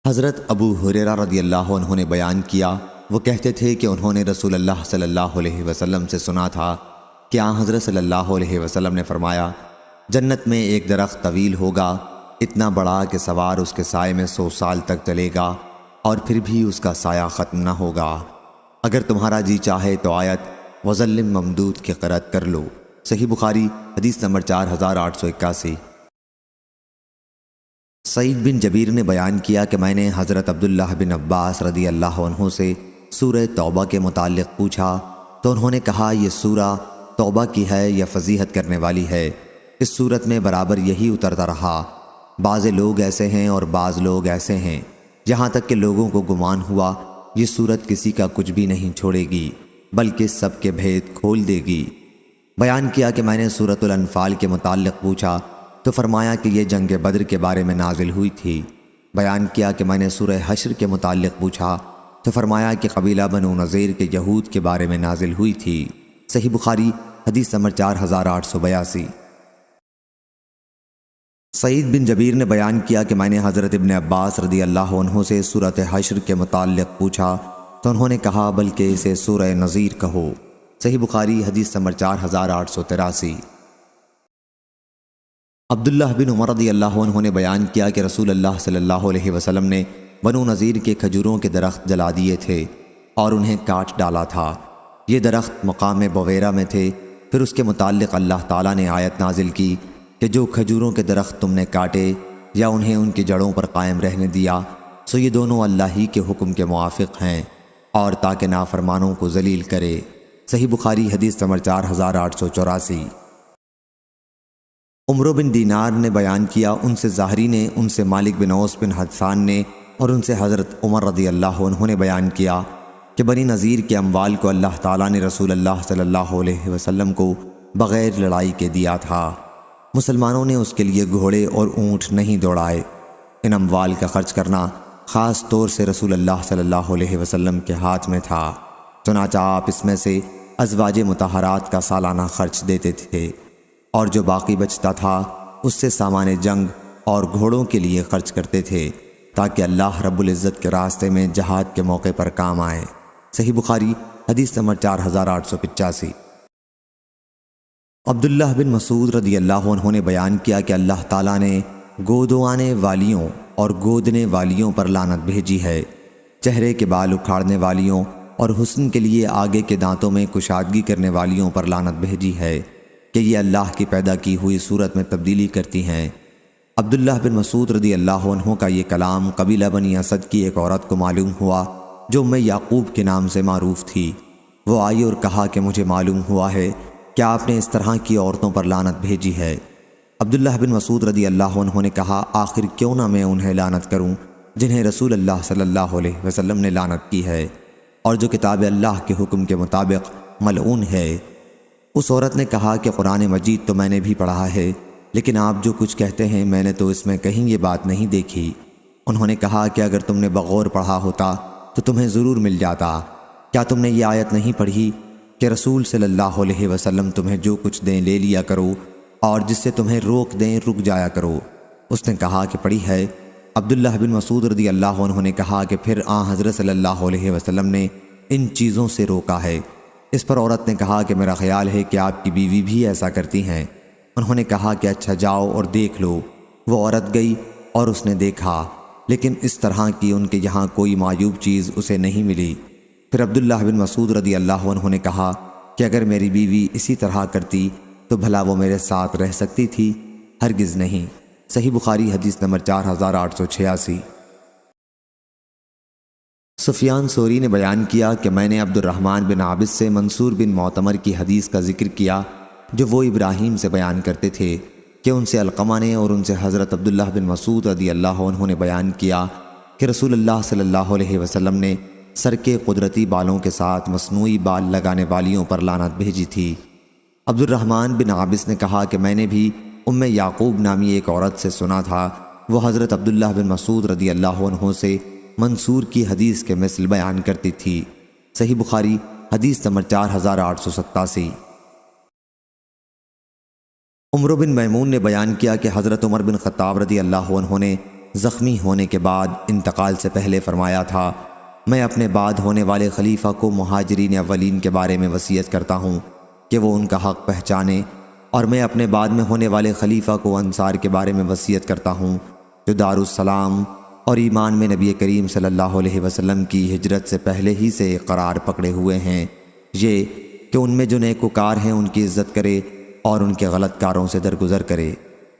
حضرت ابو ہریرہ رضی اللہ عنہ نے بیان کیا، وہ کہتے تھے کہ انہوں نے رسول اللہ صلی اللہ علیہ وسلم سے سنا تھا کہ حضرت صلی اللہ علیہ وسلم نے فرمایا، جنت میں ایک درخت طویل ہوگا، اتنا بڑا کہ سوار اس کے سائے میں 100 سال تک چلے گا اور پھر بھی اس کا سایہ ختم نہ ہوگا۔ اگر تمہارا جی چاہے تو آیت وظل ممدود کی قرأت کر لو۔ صحیح بخاری حدیث نمبر 4881۔ سعید بن جبیر نے بیان کیا کہ میں نے حضرت عبداللہ بن عباس رضی اللہ عنہ سے سورہ توبہ کے متعلق پوچھا تو انہوں نے کہا، یہ سورہ توبہ کی ہے یا فضیحت کرنے والی ہے۔ اس صورت میں برابر یہی اترتا رہا۔ بعض لوگ ایسے ہیں اور بعض لوگ ایسے ہیں، یہاں تک کہ لوگوں کو گمان ہوا یہ صورت کسی کا کچھ بھی نہیں چھوڑے گی بلکہ سب کے بھید کھول دے گی۔ بیان کیا کہ میں نے سورۃ الانفال کے متعلق پوچھا تو فرمایا کہ یہ جنگ بدر کے بارے میں نازل ہوئی تھی۔ بیان کیا کہ میں نے سورہ حشر کے متعلق پوچھا تو فرمایا کہ قبیلہ بنو نذیر کے یہود کے بارے میں نازل ہوئی تھی۔ صحیح بخاری حدیث نمبر 4882۔ سعید بن جبیر نے بیان کیا کہ میں نے حضرت ابن عباس رضی اللہ عنہ سے سورۃ حشر کے متعلق پوچھا تو انہوں نے کہا بلکہ اسے سورہ نذیر کہو۔ صحیح بخاری حدیث نمبر 4883۔ عبداللہ بن عمر رضی اللہ عنہ نے بیان کیا کہ رسول اللہ صلی اللہ علیہ وسلم نے بنو نذیر کے کھجوروں کے درخت جلا دیے تھے اور انہیں کاٹ ڈالا تھا۔ یہ درخت مقام بویرہ میں تھے۔ پھر اس کے متعلق اللہ تعالیٰ نے آیت نازل کی کہ جو کھجوروں کے درخت تم نے کاٹے یا انہیں ان کی جڑوں پر قائم رہنے دیا سو یہ دونوں اللہ ہی کے حکم کے موافق ہیں اور تاکہ نافرمانوں کو ذلیل کرے۔ صحیح بخاری حدیث نمبر 4884۔ عمرو بن دینار نے بیان کیا ان سے ظاہری نے، ان سے مالک بن اوس بن حدثان نے اور ان سے حضرت عمر رضی اللہ عنہ نے بیان کیا کہ بنی نذیر کے اموال کو اللہ تعالیٰ نے رسول اللہ صلی اللہ علیہ وسلم کو بغیر لڑائی کے دیا تھا۔ مسلمانوں نے اس کے لیے گھوڑے اور اونٹ نہیں دوڑائے۔ ان اموال کا خرچ کرنا خاص طور سے رسول اللہ صلی اللہ علیہ وسلم کے ہاتھ میں تھا، چنانچہ آپ اس میں سے ازواج مطہرات کا سالانہ خرچ دیتے تھے اور جو باقی بچتا تھا اس سے سامان جنگ اور گھوڑوں کے لیے خرچ کرتے تھے تاکہ اللہ رب العزت کے راستے میں جہاد کے موقع پر کام آئے۔ صحیح بخاری حدیث نمبر 4885۔ عبداللہ بن مسعود رضی اللہ عنہ نے بیان کیا کہ اللہ تعالیٰ نے گودوانے والیوں اور گودنے والیوں پر لعنت بھیجی ہے، چہرے کے بال اکھاڑنے والیوں اور حسن کے لیے آگے کے دانتوں میں کشادگی کرنے والیوں پر لعنت بھیجی ہے کہ یہ اللہ کی پیدا کی ہوئی صورت میں تبدیلی کرتی ہیں۔ عبداللہ بن مسعود رضی اللہ عنہ کا یہ کلام قبیلہ بنی اسد کی ایک عورت کو معلوم ہوا جو ام یعقوب کے نام سے معروف تھی۔ وہ آئی اور کہا کہ مجھے معلوم ہوا ہے کہ آپ نے اس طرح کی عورتوں پر لعنت بھیجی ہے۔ عبداللہ بن مسعود رضی اللہ عنہ نے کہا آخر کیوں نہ میں انہیں لعنت کروں جنہیں رسول اللہ صلی اللہ علیہ وسلم نے لعنت کی ہے اور جو کتاب اللہ کے حکم کے مطابق ملعون ہے۔ اس عورت نے کہا کہ قرآن مجید تو میں نے بھی پڑھا ہے لیکن آپ جو کچھ کہتے ہیں میں نے تو اس میں کہیں یہ بات نہیں دیکھی۔ انہوں نے کہا کہ اگر تم نے بغور پڑھا ہوتا تو تمہیں ضرور مل جاتا۔ کیا تم نے یہ آیت نہیں پڑھی کہ رسول صلی اللہ علیہ وسلم تمہیں جو کچھ دیں لے لیا کرو اور جس سے تمہیں روک دیں رک جایا کرو؟ اس نے کہا کہ پڑھی ہے۔ عبداللہ بن مسعود رضی اللہ عنہ نے کہا کہ پھر حضرت صلی اللہ علیہ وسلم نے ان چیزوں سے روکا ہے۔ اس پر عورت نے کہا کہ میرا خیال ہے کہ آپ کی بیوی بھی ایسا کرتی ہیں۔ انہوں نے کہا کہ اچھا جاؤ اور دیکھ لو۔ وہ عورت گئی اور اس نے دیکھا لیکن اس طرح کی ان کے یہاں کوئی معیوب چیز اسے نہیں ملی۔ پھر عبداللہ بن مسعود رضی اللہ عنہ نے کہا کہ اگر میری بیوی اسی طرح کرتی تو بھلا وہ میرے ساتھ رہ سکتی تھی؟ ہرگز نہیں۔ صحیح بخاری حدیث نمبر 4886۔ سفیان ثوری نے بیان کیا کہ میں نے عبد الرحمن بن عابد سے منصور بن معتمر کی حدیث کا ذکر کیا جو وہ ابراہیم سے بیان کرتے تھے کہ ان سے علقمہ نے اور ان سے حضرت عبداللہ بن مسعود رضی اللہ عنہ نے بیان کیا کہ رسول اللہ صلی اللہ علیہ وسلم نے سر کے قدرتی بالوں کے ساتھ مصنوعی بال لگانے والیوں پر لعنت بھیجی تھی۔ عبد الرحمن بن عابس نے کہا کہ میں نے بھی ام یعقوب نامی ایک عورت سے سنا تھا، وہ حضرت عبداللہ بن مسعود رضی اللہ عنہ سے منصور کی حدیث کے مثل بیان کرتی تھی۔ صحیح بخاری حدیث نمبر 4887۔ عمرو بن میمون نے بیان کیا کہ حضرت عمر بن خطاب رضی اللہ عنہ نے زخمی ہونے کے بعد انتقال سے پہلے فرمایا تھا میں اپنے بعد ہونے والے خلیفہ کو مہاجرین اولین کے بارے میں وصیت کرتا ہوں کہ وہ ان کا حق پہچانے، اور میں اپنے بعد میں ہونے والے خلیفہ کو انصار کے بارے میں وصیت کرتا ہوں جو دارالسلام اور ایمان میں نبی کریم صلی اللہ علیہ وسلم کی ہجرت سے پہلے ہی سے قرار پکڑے ہوئے ہیں، یہ کہ ان میں جو نیکوکار ہیں ان کی عزت کرے اور ان کے غلط کاروں سے درگزر کرے۔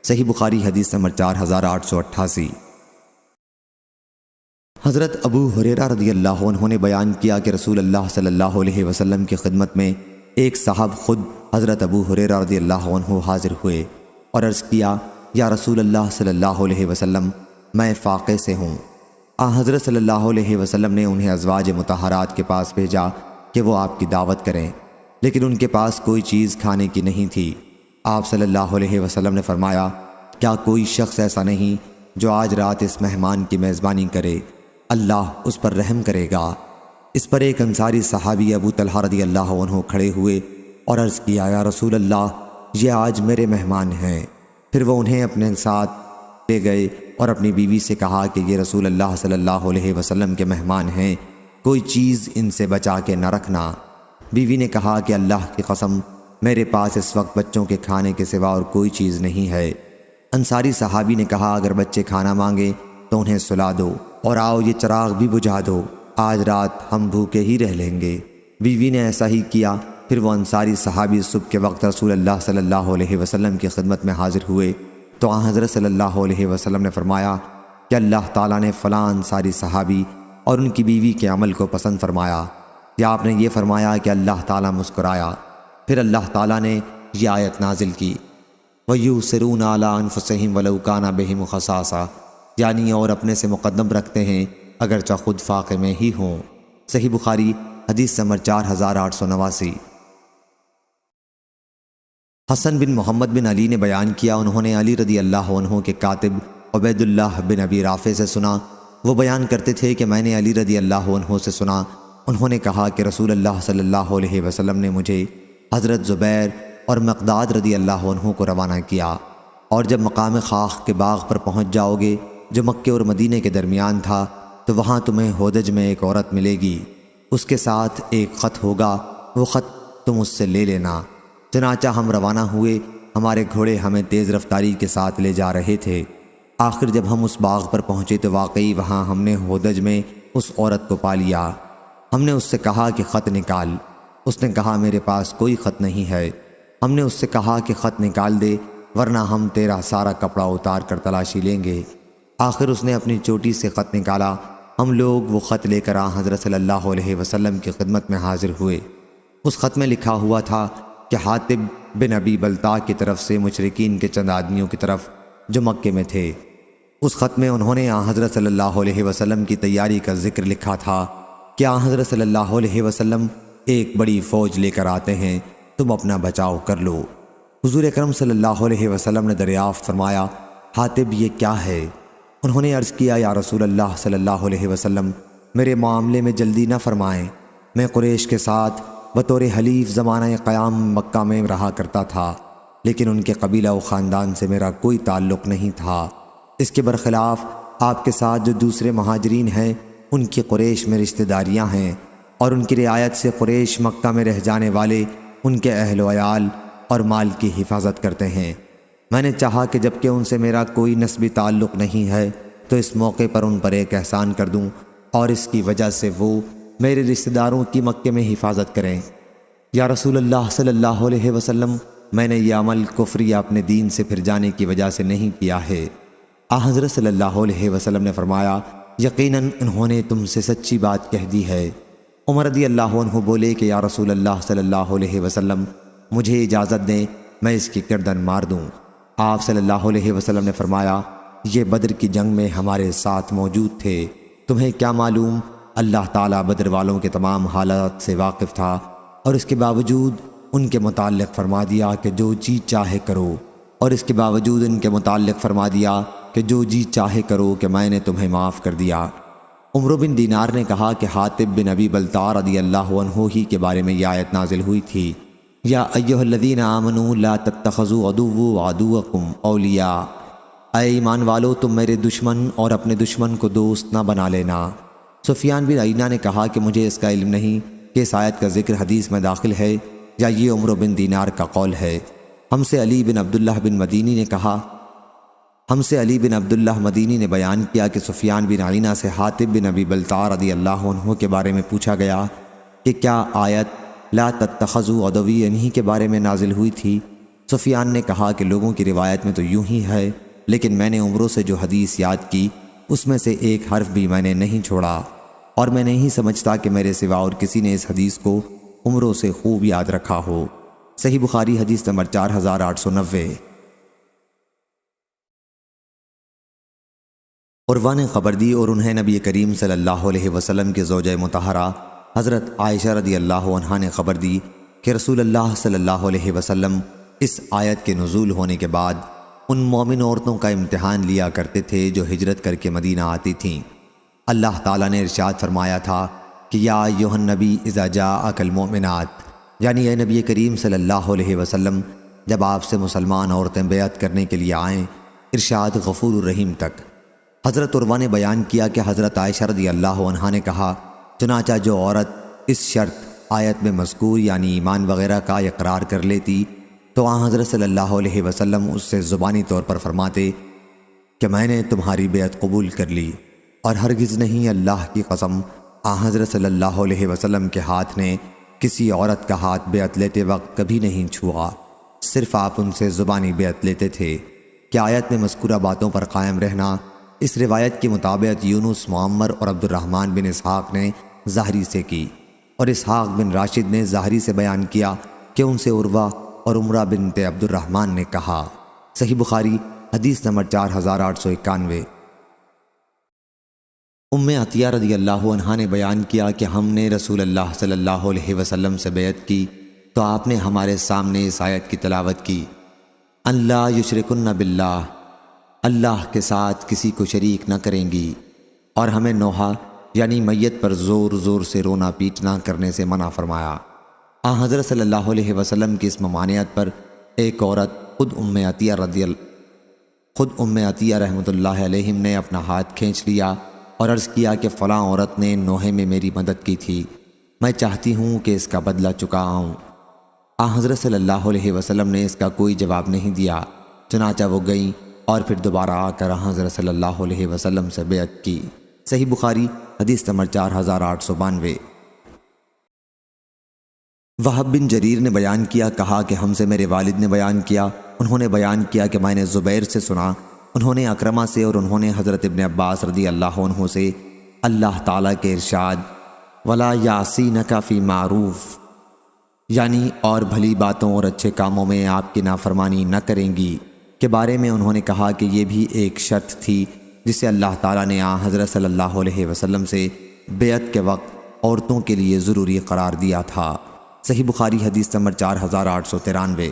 صحیح بخاری حدیث نمبر 4888۔ حضرت ابو ہریرہ رضی اللہ عنہ نے بیان کیا کہ رسول اللہ صلی اللہ علیہ وسلم کی خدمت میں ایک صاحب خود حضرت ابو ہریرہ رضی اللہ عنہ حاضر ہوئے اور عرض کیا، یا رسول اللہ صلی اللہ علیہ وسلم، میں فاقے سے ہوں۔ حضرت صلی اللہ علیہ وسلم نے انہیں ازواج مطہرات کے پاس بھیجا کہ وہ آپ کی دعوت کریں، لیکن ان کے پاس کوئی چیز کھانے کی نہیں تھی۔ آپ صلی اللہ علیہ وسلم نے فرمایا، کیا کوئی شخص ایسا نہیں جو آج رات اس مہمان کی میزبانی کرے؟ اللہ اس پر رحم کرے گا۔ اس پر ایک انصاری صحابی ابو طلحہ رضی اللہ عنہ کھڑے ہوئے اور عرض کیا، یا رسول اللہ، یہ آج میرے مہمان ہیں۔ پھر وہ انہیں اپنے ساتھ لے گئے اور اپنی بیوی سے کہا کہ یہ رسول اللہ صلی اللہ علیہ وسلم کے مہمان ہیں، کوئی چیز ان سے بچا کے نہ رکھنا۔ بیوی نے کہا کہ اللہ کی قسم، میرے پاس اس وقت بچوں کے کھانے کے سوا اور کوئی چیز نہیں ہے۔ انصاری صحابی نے کہا، اگر بچے کھانا مانگیں تو انہیں سلا دو اور آؤ یہ چراغ بھی بجھا دو، آج رات ہم بھوکے ہی رہ لیں گے۔ بیوی نے ایسا ہی کیا۔ پھر وہ انصاری صحابی صبح کے وقت رسول اللہ صلی اللہ علیہ وسلم کی خدمت میں حاضر ہوئے تو حضرت صلی اللہ علیہ وسلم نے فرمایا کہ اللہ تعالیٰ نے فلاں انصاری صحابی اور ان کی بیوی کے عمل کو پسند فرمایا، یا آپ نے یہ فرمایا کہ اللہ تعالیٰ مسکرایا۔ پھر اللہ تعالیٰ نے یہ آیت نازل کی، وَيُؤْثِرُونَ عَلَىٰ أَنفُسِهِمْ وَلَوْ كَانَ بِهِمْ خَصَاصَةٌ، یعنی اور اپنے سے مقدم رکھتے ہیں اگرچہ خود فاقے میں ہی ہوں۔ صحیح بخاری حدیث نمبر 4889۔ حسن بن محمد بن علی نے بیان کیا، انہوں نے علی رضی اللہ عنہ کے کاتب عبید اللہ بن ابی رافع سے سنا، وہ بیان کرتے تھے کہ میں نے علی رضی اللہ عنہ سے سنا، انہوں نے کہا کہ رسول اللہ صلی اللہ علیہ وسلم نے مجھے حضرت زبیر اور مقداد رضی اللہ عنہ کو روانہ کیا، اور جب مقام خاخ کے باغ پر پہنچ جاؤ گے جو مکے اور مدینے کے درمیان تھا تو وہاں تمہیں ہودج میں ایک عورت ملے گی، اس کے ساتھ ایک خط ہوگا، وہ خط تم اس سے لے لینا۔ چنانچہ ہم روانہ ہوئے، ہمارے گھوڑے ہمیں تیز رفتاری کے ساتھ لے جا رہے تھے۔ آخر جب ہم اس باغ پر پہنچے تو واقعی وہاں ہم نے ہودج میں اس عورت کو پا لیا۔ ہم نے اس سے کہا کہ خط نکال، اس نے کہا میرے پاس کوئی خط نہیں ہے۔ ہم نے اس سے کہا کہ خط نکال دے ورنہ ہم تیرا سارا کپڑا اتار کر تلاشی لیں گے۔ آخر اس نے اپنی چوٹی سے خط نکالا، ہم لوگ وہ خط لے کر حضرت صلی اللہ علیہ وسلم کی خدمت میں حاضر ہوئے۔ اس خط میں لکھا ہوا تھا کہ حاطب بن ابی بلتع کی طرف سے مشرکین کے چند آدمیوں کی طرف جو مکے میں تھے۔ اس خط میں انہوں نے حضرت صلی اللہ علیہ وسلم کی تیاری کا ذکر لکھا تھا کہ حضرت صلی اللہ علیہ وسلم ایک بڑی فوج لے کر آتے ہیں، تم اپنا بچاؤ کر لو۔ حضور اکرم صلی اللہ علیہ وسلم نے دریافت فرمایا، حاطب یہ کیا ہے؟ انہوں نے عرض کیا، یا رسول اللہ صلی اللہ علیہ وسلم، میرے معاملے میں جلدی نہ فرمائیں، میں قریش کے ساتھ بطور حلیف زمانہ قیام مکہ میں رہا کرتا تھا، لیکن ان کے قبیلہ و خاندان سے میرا کوئی تعلق نہیں تھا۔ اس کے برخلاف آپ کے ساتھ جو دوسرے مہاجرین ہیں ان کی قریش میں رشتہ داریاں ہیں، اور ان کی رعایت سے قریش مکہ میں رہ جانے والے ان کے اہل و عیال اور مال کی حفاظت کرتے ہیں۔ میں نے چاہا کہ جبکہ ان سے میرا کوئی نسبی تعلق نہیں ہے تو اس موقع پر ان پر ایک احسان کر دوں، اور اس کی وجہ سے وہ میرے رشتہ داروں کی مکے میں حفاظت کریں۔ یا رسول اللہ صلی اللہ علیہ وسلم، میں نے یہ عمل کفر یا اپنے دین سے پھر جانے کی وجہ سے نہیں کیا ہے۔ حضرت صلی اللہ علیہ وسلم نے فرمایا، یقیناً انہوں نے تم سے سچی بات کہہ دی ہے۔ عمر رضی اللہ عنہ بولے کہ یا رسول اللہ صلی اللہ علیہ وسلم، مجھے اجازت دیں میں اس کی گردن مار دوں۔ آپ صلی اللہ علیہ وسلم نے فرمایا، یہ بدر کی جنگ میں ہمارے ساتھ موجود تھے، تمہیں کیا معلوم؟ اللہ تعالیٰ بدر والوں کے تمام حالات سے واقف تھا، اور اس کے باوجود ان کے متعلق فرما دیا کہ جو جی چاہے کرو، اور اس کے باوجود ان کے متعلق فرما دیا کہ جو جی چاہے کرو کہ میں نے تمہیں معاف کر دیا۔ عمرو بن دینار نے کہا کہ حاطب بن ابی بلتع رضی اللہ عنہ ہی کے بارے میں یہ آیت نازل ہوئی تھی، یا ایھا الذین آمنوا لا تتخذوا عدوی وعدوکم اولیاء، اے ایمان والو تم میرے دشمن اور اپنے دشمن کو دوست نہ بنا لینا۔ سفیان بن عیینہ نے کہا کہ مجھے اس کا علم نہیں کہ اس آیت کا ذکر حدیث میں داخل ہے یا یہ عمرو بن دینار کا قول ہے۔ ہم سے علی بن عبداللہ مدینی نے بیان کیا کہ سفیان بن عیینہ سے حاطب بن ابی بلتع رضی اللہ عنہ کے بارے میں پوچھا گیا کہ کیا آیت لا تتخذوا عدوی انہی کے بارے میں نازل ہوئی تھی؟ سفیان نے کہا کہ لوگوں کی روایت میں تو یوں ہی ہے، لیکن میں نے عمرو سے جو حدیث یاد کی اس میں سے ایک حرف بھی میں نے نہیں چھوڑا، اور میں نہیں سمجھتا کہ میرے سوا اور کسی نے اس حدیث کو عمروں سے خوب یاد رکھا ہو۔ صحیح بخاری حدیث نمبر 4890۔ عروہ نے خبر دی اور انہیں نبی کریم صلی اللہ علیہ وسلم کے زوجہ مطہرہ حضرت عائشہ رضی اللہ عنہا نے خبر دی کہ رسول اللہ صلی اللہ علیہ وسلم اس آیت کے نزول ہونے کے بعد ان مومن عورتوں کا امتحان لیا کرتے تھے جو ہجرت کر کے مدینہ آتی تھیں۔ اللہ تعالیٰ نے ارشاد فرمایا تھا کہ یا ایھا النبی اذا جاءک المؤمنات، یعنی اے نبی کریم صلی اللہ علیہ وسلم جب آپ سے مسلمان عورتیں بیعت کرنے کے لیے آئیں، ارشاد غفور الرحیم تک۔ حضرت عروہ نے بیان کیا کہ حضرت عائشہ رضی اللہ عنہا نے کہا، چنانچہ جو عورت اس شرط آیت میں مذکور یعنی ایمان وغیرہ کا اقرار کر لیتی تو آن حضرت صلی اللہ علیہ وسلم اس سے زبانی طور پر فرماتے کہ میں نے تمہاری بیعت قبول کر لی، اور ہرگز نہیں، اللہ کی قسم، آن حضرت صلی اللہ علیہ وسلم کے ہاتھ نے کسی عورت کا ہاتھ بیعت لیتے وقت کبھی نہیں چھوا، صرف آپ ان سے زبانی بیعت لیتے تھے۔ کہ آیت میں مذکورہ باتوں پر قائم رہنا، اس روایت کے مطابق یونس معمر اور عبد الرحمن بن اسحاق نے ظاہری سے کی، اور اسحاق بن راشد نے ظاہری سے بیان کیا کہ ان سے عروہ اور عمرہ بنت عبد الرحمن نے کہا۔ صحیح بخاری حدیث نمبر 4891۔ ام عطیہ رضی اللہ عنہا نے بیان کیا کہ ہم نے رسول اللہ صلی اللہ علیہ وسلم سے بیعت کی تو آپ نے ہمارے سامنے اس آیت کی تلاوت کی، ان لا یشرکن باللہ، اللہ کے ساتھ کسی کو شریک نہ کریں گی، اور ہمیں نوحہ یعنی میت پر زور زور سے رونا پیٹنا کرنے سے منع فرمایا۔ حضرت صلی اللہ علیہ وسلم کی اس ممانعت پر ایک عورت خود ام عطیہ رحمۃ اللہ علیہم نے اپنا ہاتھ کھینچ لیا اور عرض کیا کہ فلاں عورت نے نوحے میں میری مدد کی تھی، میں چاہتی ہوں کہ اس کا بدلہ چکاؤں۔ حضرت صلی اللہ علیہ وسلم نے اس کا کوئی جواب نہیں دیا، چنانچہ وہ گئیں اور پھر دوبارہ آ کر حضرت صلی اللہ علیہ وسلم سے بیعت کی۔ صحیح بخاری حدیث نمبر 4892۔ وہب بن جریر نے بیان کیا، کہا کہ ہم سے میرے والد نے بیان کیا، انہوں نے بیان کیا کہ میں نے زبیر سے سنا، انہوں نے اکرمہ سے، اور انہوں نے حضرت ابن عباس رضی اللہ عنہ سے اللہ تعالیٰ کے ارشاد وَلَا يَعْصِينَكَ فِي مَعْرُوفٍ، یعنی اور بھلی باتوں اور اچھے کاموں میں آپ کی نافرمانی نہ کریں گی کے بارے میں انہوں نے کہا کہ یہ بھی ایک شرط تھی جسے اللہ تعالیٰ نے حضرت صلی اللہ علیہ وسلم سے بیعت کے وقت عورتوں کے لیے ضروری قرار دیا تھا۔ صحیح بخاری حدیث نمبر 4893۔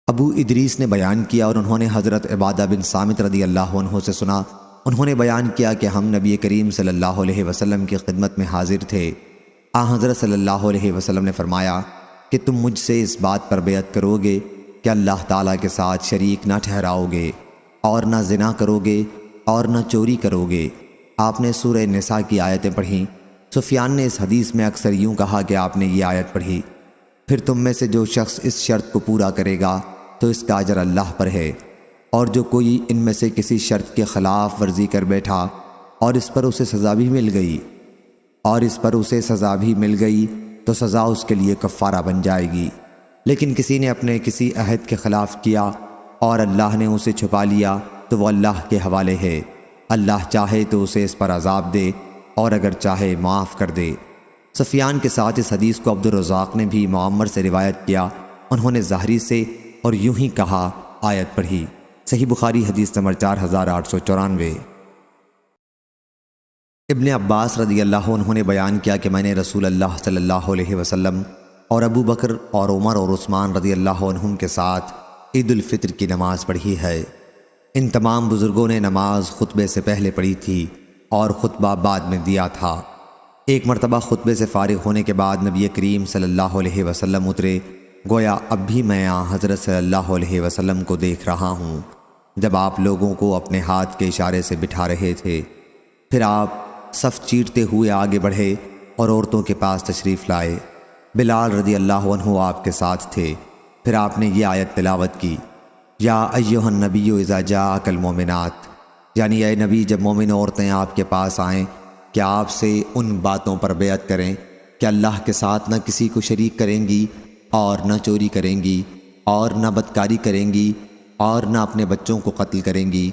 ابو ادریس نے بیان کیا اور انہوں نے حضرت عبادہ بن صامت رضی اللہ عنہ سے سنا، انہوں نے بیان کیا کہ ہم نبی کریم صلی اللہ علیہ وسلم کی خدمت میں حاضر تھے۔ حضرت صلی اللہ علیہ وسلم نے فرمایا کہ تم مجھ سے اس بات پر بیعت کرو گے کہ اللہ تعالیٰ کے ساتھ شریک نہ ٹھہراؤ گے، اور نہ زنا کرو گے، اور نہ چوری کرو گے۔ آپ نے سورہ نساء کی آیتیں پڑھیں۔ سفیان نے اس حدیث میں اکثر یوں کہا کہ آپ نے یہ آیت پڑھی، پھر تم میں سے جو شخص اس شرط کو پورا کرے گا تو اس کا اجر اللہ پر ہے، اور جو کوئی ان میں سے کسی شرط کے خلاف ورزی کر بیٹھا اور اس پر اسے سزا بھی مل گئی تو سزا اس کے لیے کفارہ بن جائے گی۔ لیکن کسی نے اپنے کسی عہد کے خلاف کیا اور اللہ نے اسے چھپا لیا تو وہ اللہ کے حوالے ہے، اللہ چاہے تو اسے اس پر عذاب دے اور اگر چاہے معاف کر دے۔ سفیان کے ساتھ اس حدیث کو عبد الرزاق نے بھی معمر سے روایت کیا، انہوں نے ظاہری سے اور یوں ہی کہا، آیت پڑھی۔ صحیح بخاری حدیث نمبر 4894۔ ابن عباس رضی اللہ عنہ نے بیان کیا کہ میں نے رسول اللہ صلی اللہ علیہ وسلم اور ابو بکر اور عمر اور عثمان رضی اللہ عنہم کے ساتھ عید الفطر کی نماز پڑھی ہے۔ ان تمام بزرگوں نے نماز خطبے سے پہلے پڑھی تھی اور خطبہ بعد میں دیا تھا۔ ایک مرتبہ خطبے سے فارغ ہونے کے بعد نبی کریم صلی اللہ علیہ وسلم اترے، گویا اب بھی میں حضرت صلی اللہ علیہ وسلم کو دیکھ رہا ہوں جب آپ لوگوں کو اپنے ہاتھ کے اشارے سے بٹھا رہے تھے۔ پھر آپ صف چیرتے ہوئے آگے بڑھے اور عورتوں کے پاس تشریف لائے۔ بلال رضی اللہ عنہ آپ کے ساتھ تھے۔ پھر آپ نے یہ آیت تلاوت کی، یا ایھا النبی اذا جاءک المؤمنات، یعنی اے نبی جب مومن عورتیں آپ کے پاس آئیں کہ آپ سے ان باتوں پر بیعت کریں کہ اللہ کے ساتھ نہ کسی کو شریک کریں گی، اور نہ چوری کریں گی، اور نہ بدکاری کریں گی، اور نہ اپنے بچوں کو قتل کریں گی،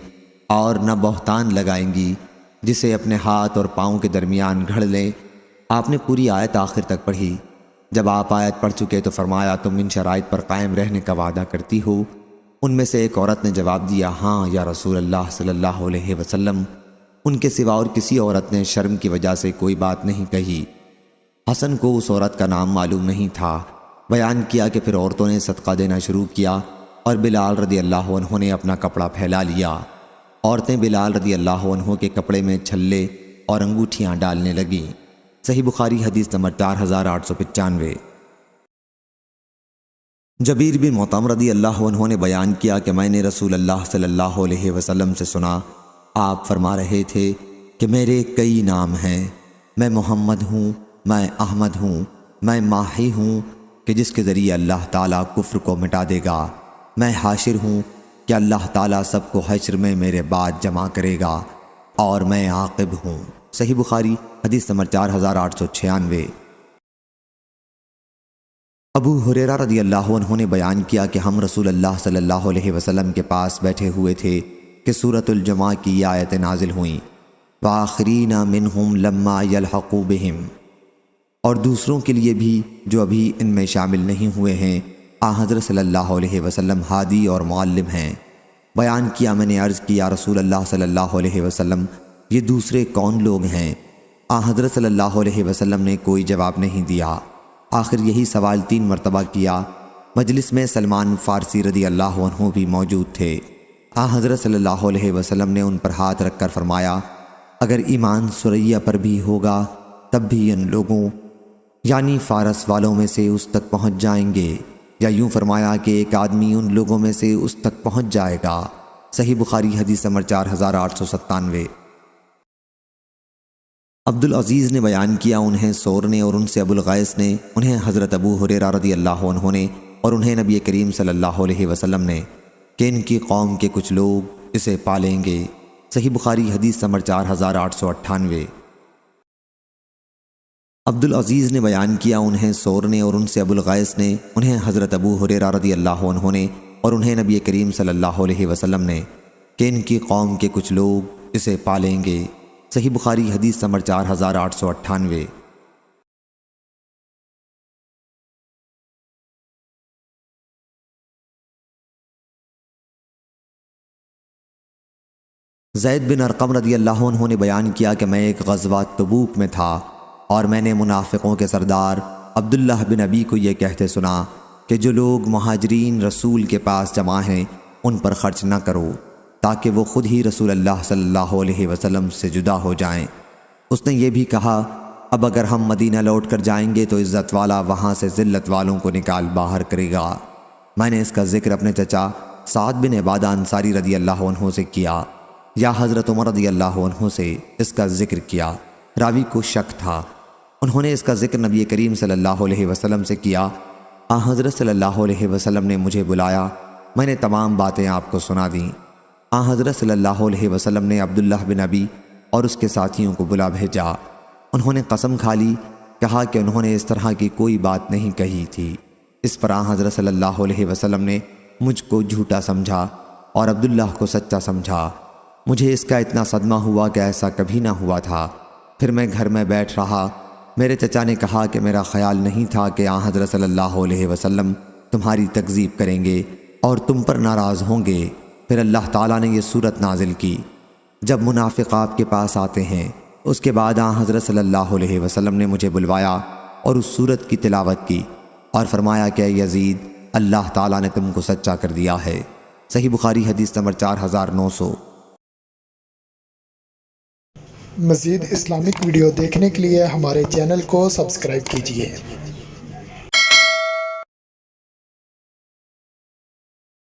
اور نہ بہتان لگائیں گی جسے اپنے ہاتھ اور پاؤں کے درمیان گھڑ لیں، آپ نے پوری آیت آخر تک پڑھی۔ جب آپ آیت پڑھ چکے تو فرمایا تم ان شرائط پر قائم رہنے کا وعدہ کرتی ہو؟ ان میں سے ایک عورت نے جواب دیا ہاں یا رسول اللہ صلی اللہ علیہ وسلم۔ ان کے سوا اور کسی عورت نے شرم کی وجہ سے کوئی بات نہیں کہی۔ حسن کو اس عورت کا نام معلوم نہیں تھا۔ بیان کیا کہ پھر عورتوں نے صدقہ دینا شروع کیا اور بلال رضی اللہ عنہ نے اپنا کپڑا پھیلا لیا۔ عورتیں بلال رضی اللہ عنہ کے کپڑے میں چھلے اور انگوٹھیاں ڈالنے لگیں۔ صحیح بخاری حدیث نمبر 4895۔ جبیر بن مطعم رضی اللہ عنہ نے بیان کیا کہ میں نے رسول اللہ صلی اللہ علیہ وسلم سے سنا، آپ فرما رہے تھے کہ میرے کئی نام ہیں، میں محمد ہوں، میں احمد ہوں، میں ماہی ہوں کہ جس کے ذریعے اللہ تعالیٰ کفر کو مٹا دے گا، میں حاشر ہوں کہ اللہ تعالیٰ سب کو حشر میں میرے بعد جمع کرے گا، اور میں عاقب ہوں۔ صحیح بخاری حدیث نمبر 4896۔ ابو ہریرہ رضی اللہ عنہ نے بیان کیا کہ ہم رسول اللہ صلی اللہ علیہ وسلم کے پاس بیٹھے ہوئے تھے کہ سورۃ الجمعہ کی یہ آیتیں نازل ہوئیں، وآخرین منہم لما یلحقوا بہم، اور دوسروں کے لیے بھی جو ابھی ان میں شامل نہیں ہوئے ہیں، حضرت صلی اللہ علیہ وسلم ہادی اور معلم ہیں۔ بیان کیا میں نے عرض کیا رسول اللہ صلی اللہ علیہ وسلم یہ دوسرے کون لوگ ہیں؟ حضرت صلی اللہ علیہ وسلم نے کوئی جواب نہیں دیا۔ آخر یہی سوال 3 مرتبہ کیا۔ مجلس میں سلمان فارسی رضی اللہ عنہ بھی موجود تھے۔ حضرت صلی اللہ علیہ وسلم نے ان پر ہاتھ رکھ کر فرمایا اگر ایمان سریہ پر بھی ہوگا تب بھی ان لوگوں یعنی فارس والوں میں سے اس تک پہنچ جائیں گے، یا یوں فرمایا کہ ایک آدمی ان لوگوں میں سے اس تک پہنچ جائے گا۔ صحیح بخاری حدیث نمبر 4897۔ عبدالعزیز نے بیان کیا انہیں سور نے اور ان سے ابو الغیث نے انہیں حضرت ابو ہریرہ رضی اللہ عنہ نے اور انہیں نبی کریم صلی اللہ علیہ وسلم نے کہ ان کی قوم کے کچھ لوگ اسے پالیں گے۔ صحیح بخاری حدیث نمبر 4898۔ عبدالعزیز نے بیان کیا انہیں سور نے اور ان سے ابو الغیث نے انہیں حضرت ابو ہریرہ رضی اللہ عنہ نے اور انہیں نبی کریم صلی اللہ علیہ وسلم نے کہ ان کی قوم کے کچھ لوگ اسے پالیں گے۔ صحیح بخاری حدیث نمبر 4898۔ زید بن ارقم رضی اللہ عنہ نے بیان کیا کہ میں ایک غزوہ تبوک میں تھا اور میں نے منافقوں کے سردار عبداللہ بن ابی کو یہ کہتے سنا کہ جو لوگ مہاجرین رسول کے پاس جمع ہیں ان پر خرچ نہ کرو تاکہ وہ خود ہی رسول اللہ صلی اللہ علیہ وسلم سے جدا ہو جائیں۔ اس نے یہ بھی کہا اب اگر ہم مدینہ لوٹ کر جائیں گے تو عزت والا وہاں سے ذلت والوں کو نکال باہر کرے گا۔ میں نے اس کا ذکر اپنے چچا سعد بن عبادہ انصاری رضی اللہ عنہ سے کیا یا حضرت عمر رضی اللہ عنہ سے اس کا ذکر کیا، راوی کو شک تھا۔ انہوں نے اس کا ذکر نبی کریم صلی اللہ علیہ وسلم سے کیا۔ حضرت صلی اللہ علیہ وسلم نے مجھے بلایا، میں نے تمام باتیں آپ کو سنا دیں۔ حضرت صلی اللہ علیہ وسلم نے عبداللہ بن ابی اور اس کے ساتھیوں کو بلا بھیجا۔ انہوں نے قسم کھا لی، کہا کہ انہوں نے اس طرح کی کوئی بات نہیں کہی تھی۔ اس پر حضرت صلی اللہ علیہ وسلم نے مجھ کو جھوٹا سمجھا اور عبداللہ کو سچا سمجھا۔ مجھے اس کا اتنا صدمہ ہوا کہ ایسا کبھی نہ ہوا تھا۔ پھر میں گھر میں بیٹھ رہا، میرے چچا نے کہا کہ میرا خیال نہیں تھا کہ حضرت صلی اللہ علیہ وسلم تمہاری تکذیب کریں گے اور تم پر ناراض ہوں گے۔ پھر اللہ تعالیٰ نے یہ صورت نازل کی جب منافق آپ کے پاس آتے ہیں۔ اس کے بعد حضرت صلی اللہ علیہ وسلم نے مجھے بلوایا اور اس صورت کی تلاوت کی اور فرمایا کہ اے یزید اللہ تعالیٰ نے تم کو سچا کر دیا ہے۔ صحیح بخاری حدیث نمبر 4900۔ مزید اسلامک ویڈیو دیکھنے کے لیے ہمارے چینل کو سبسکرائب کیجیے۔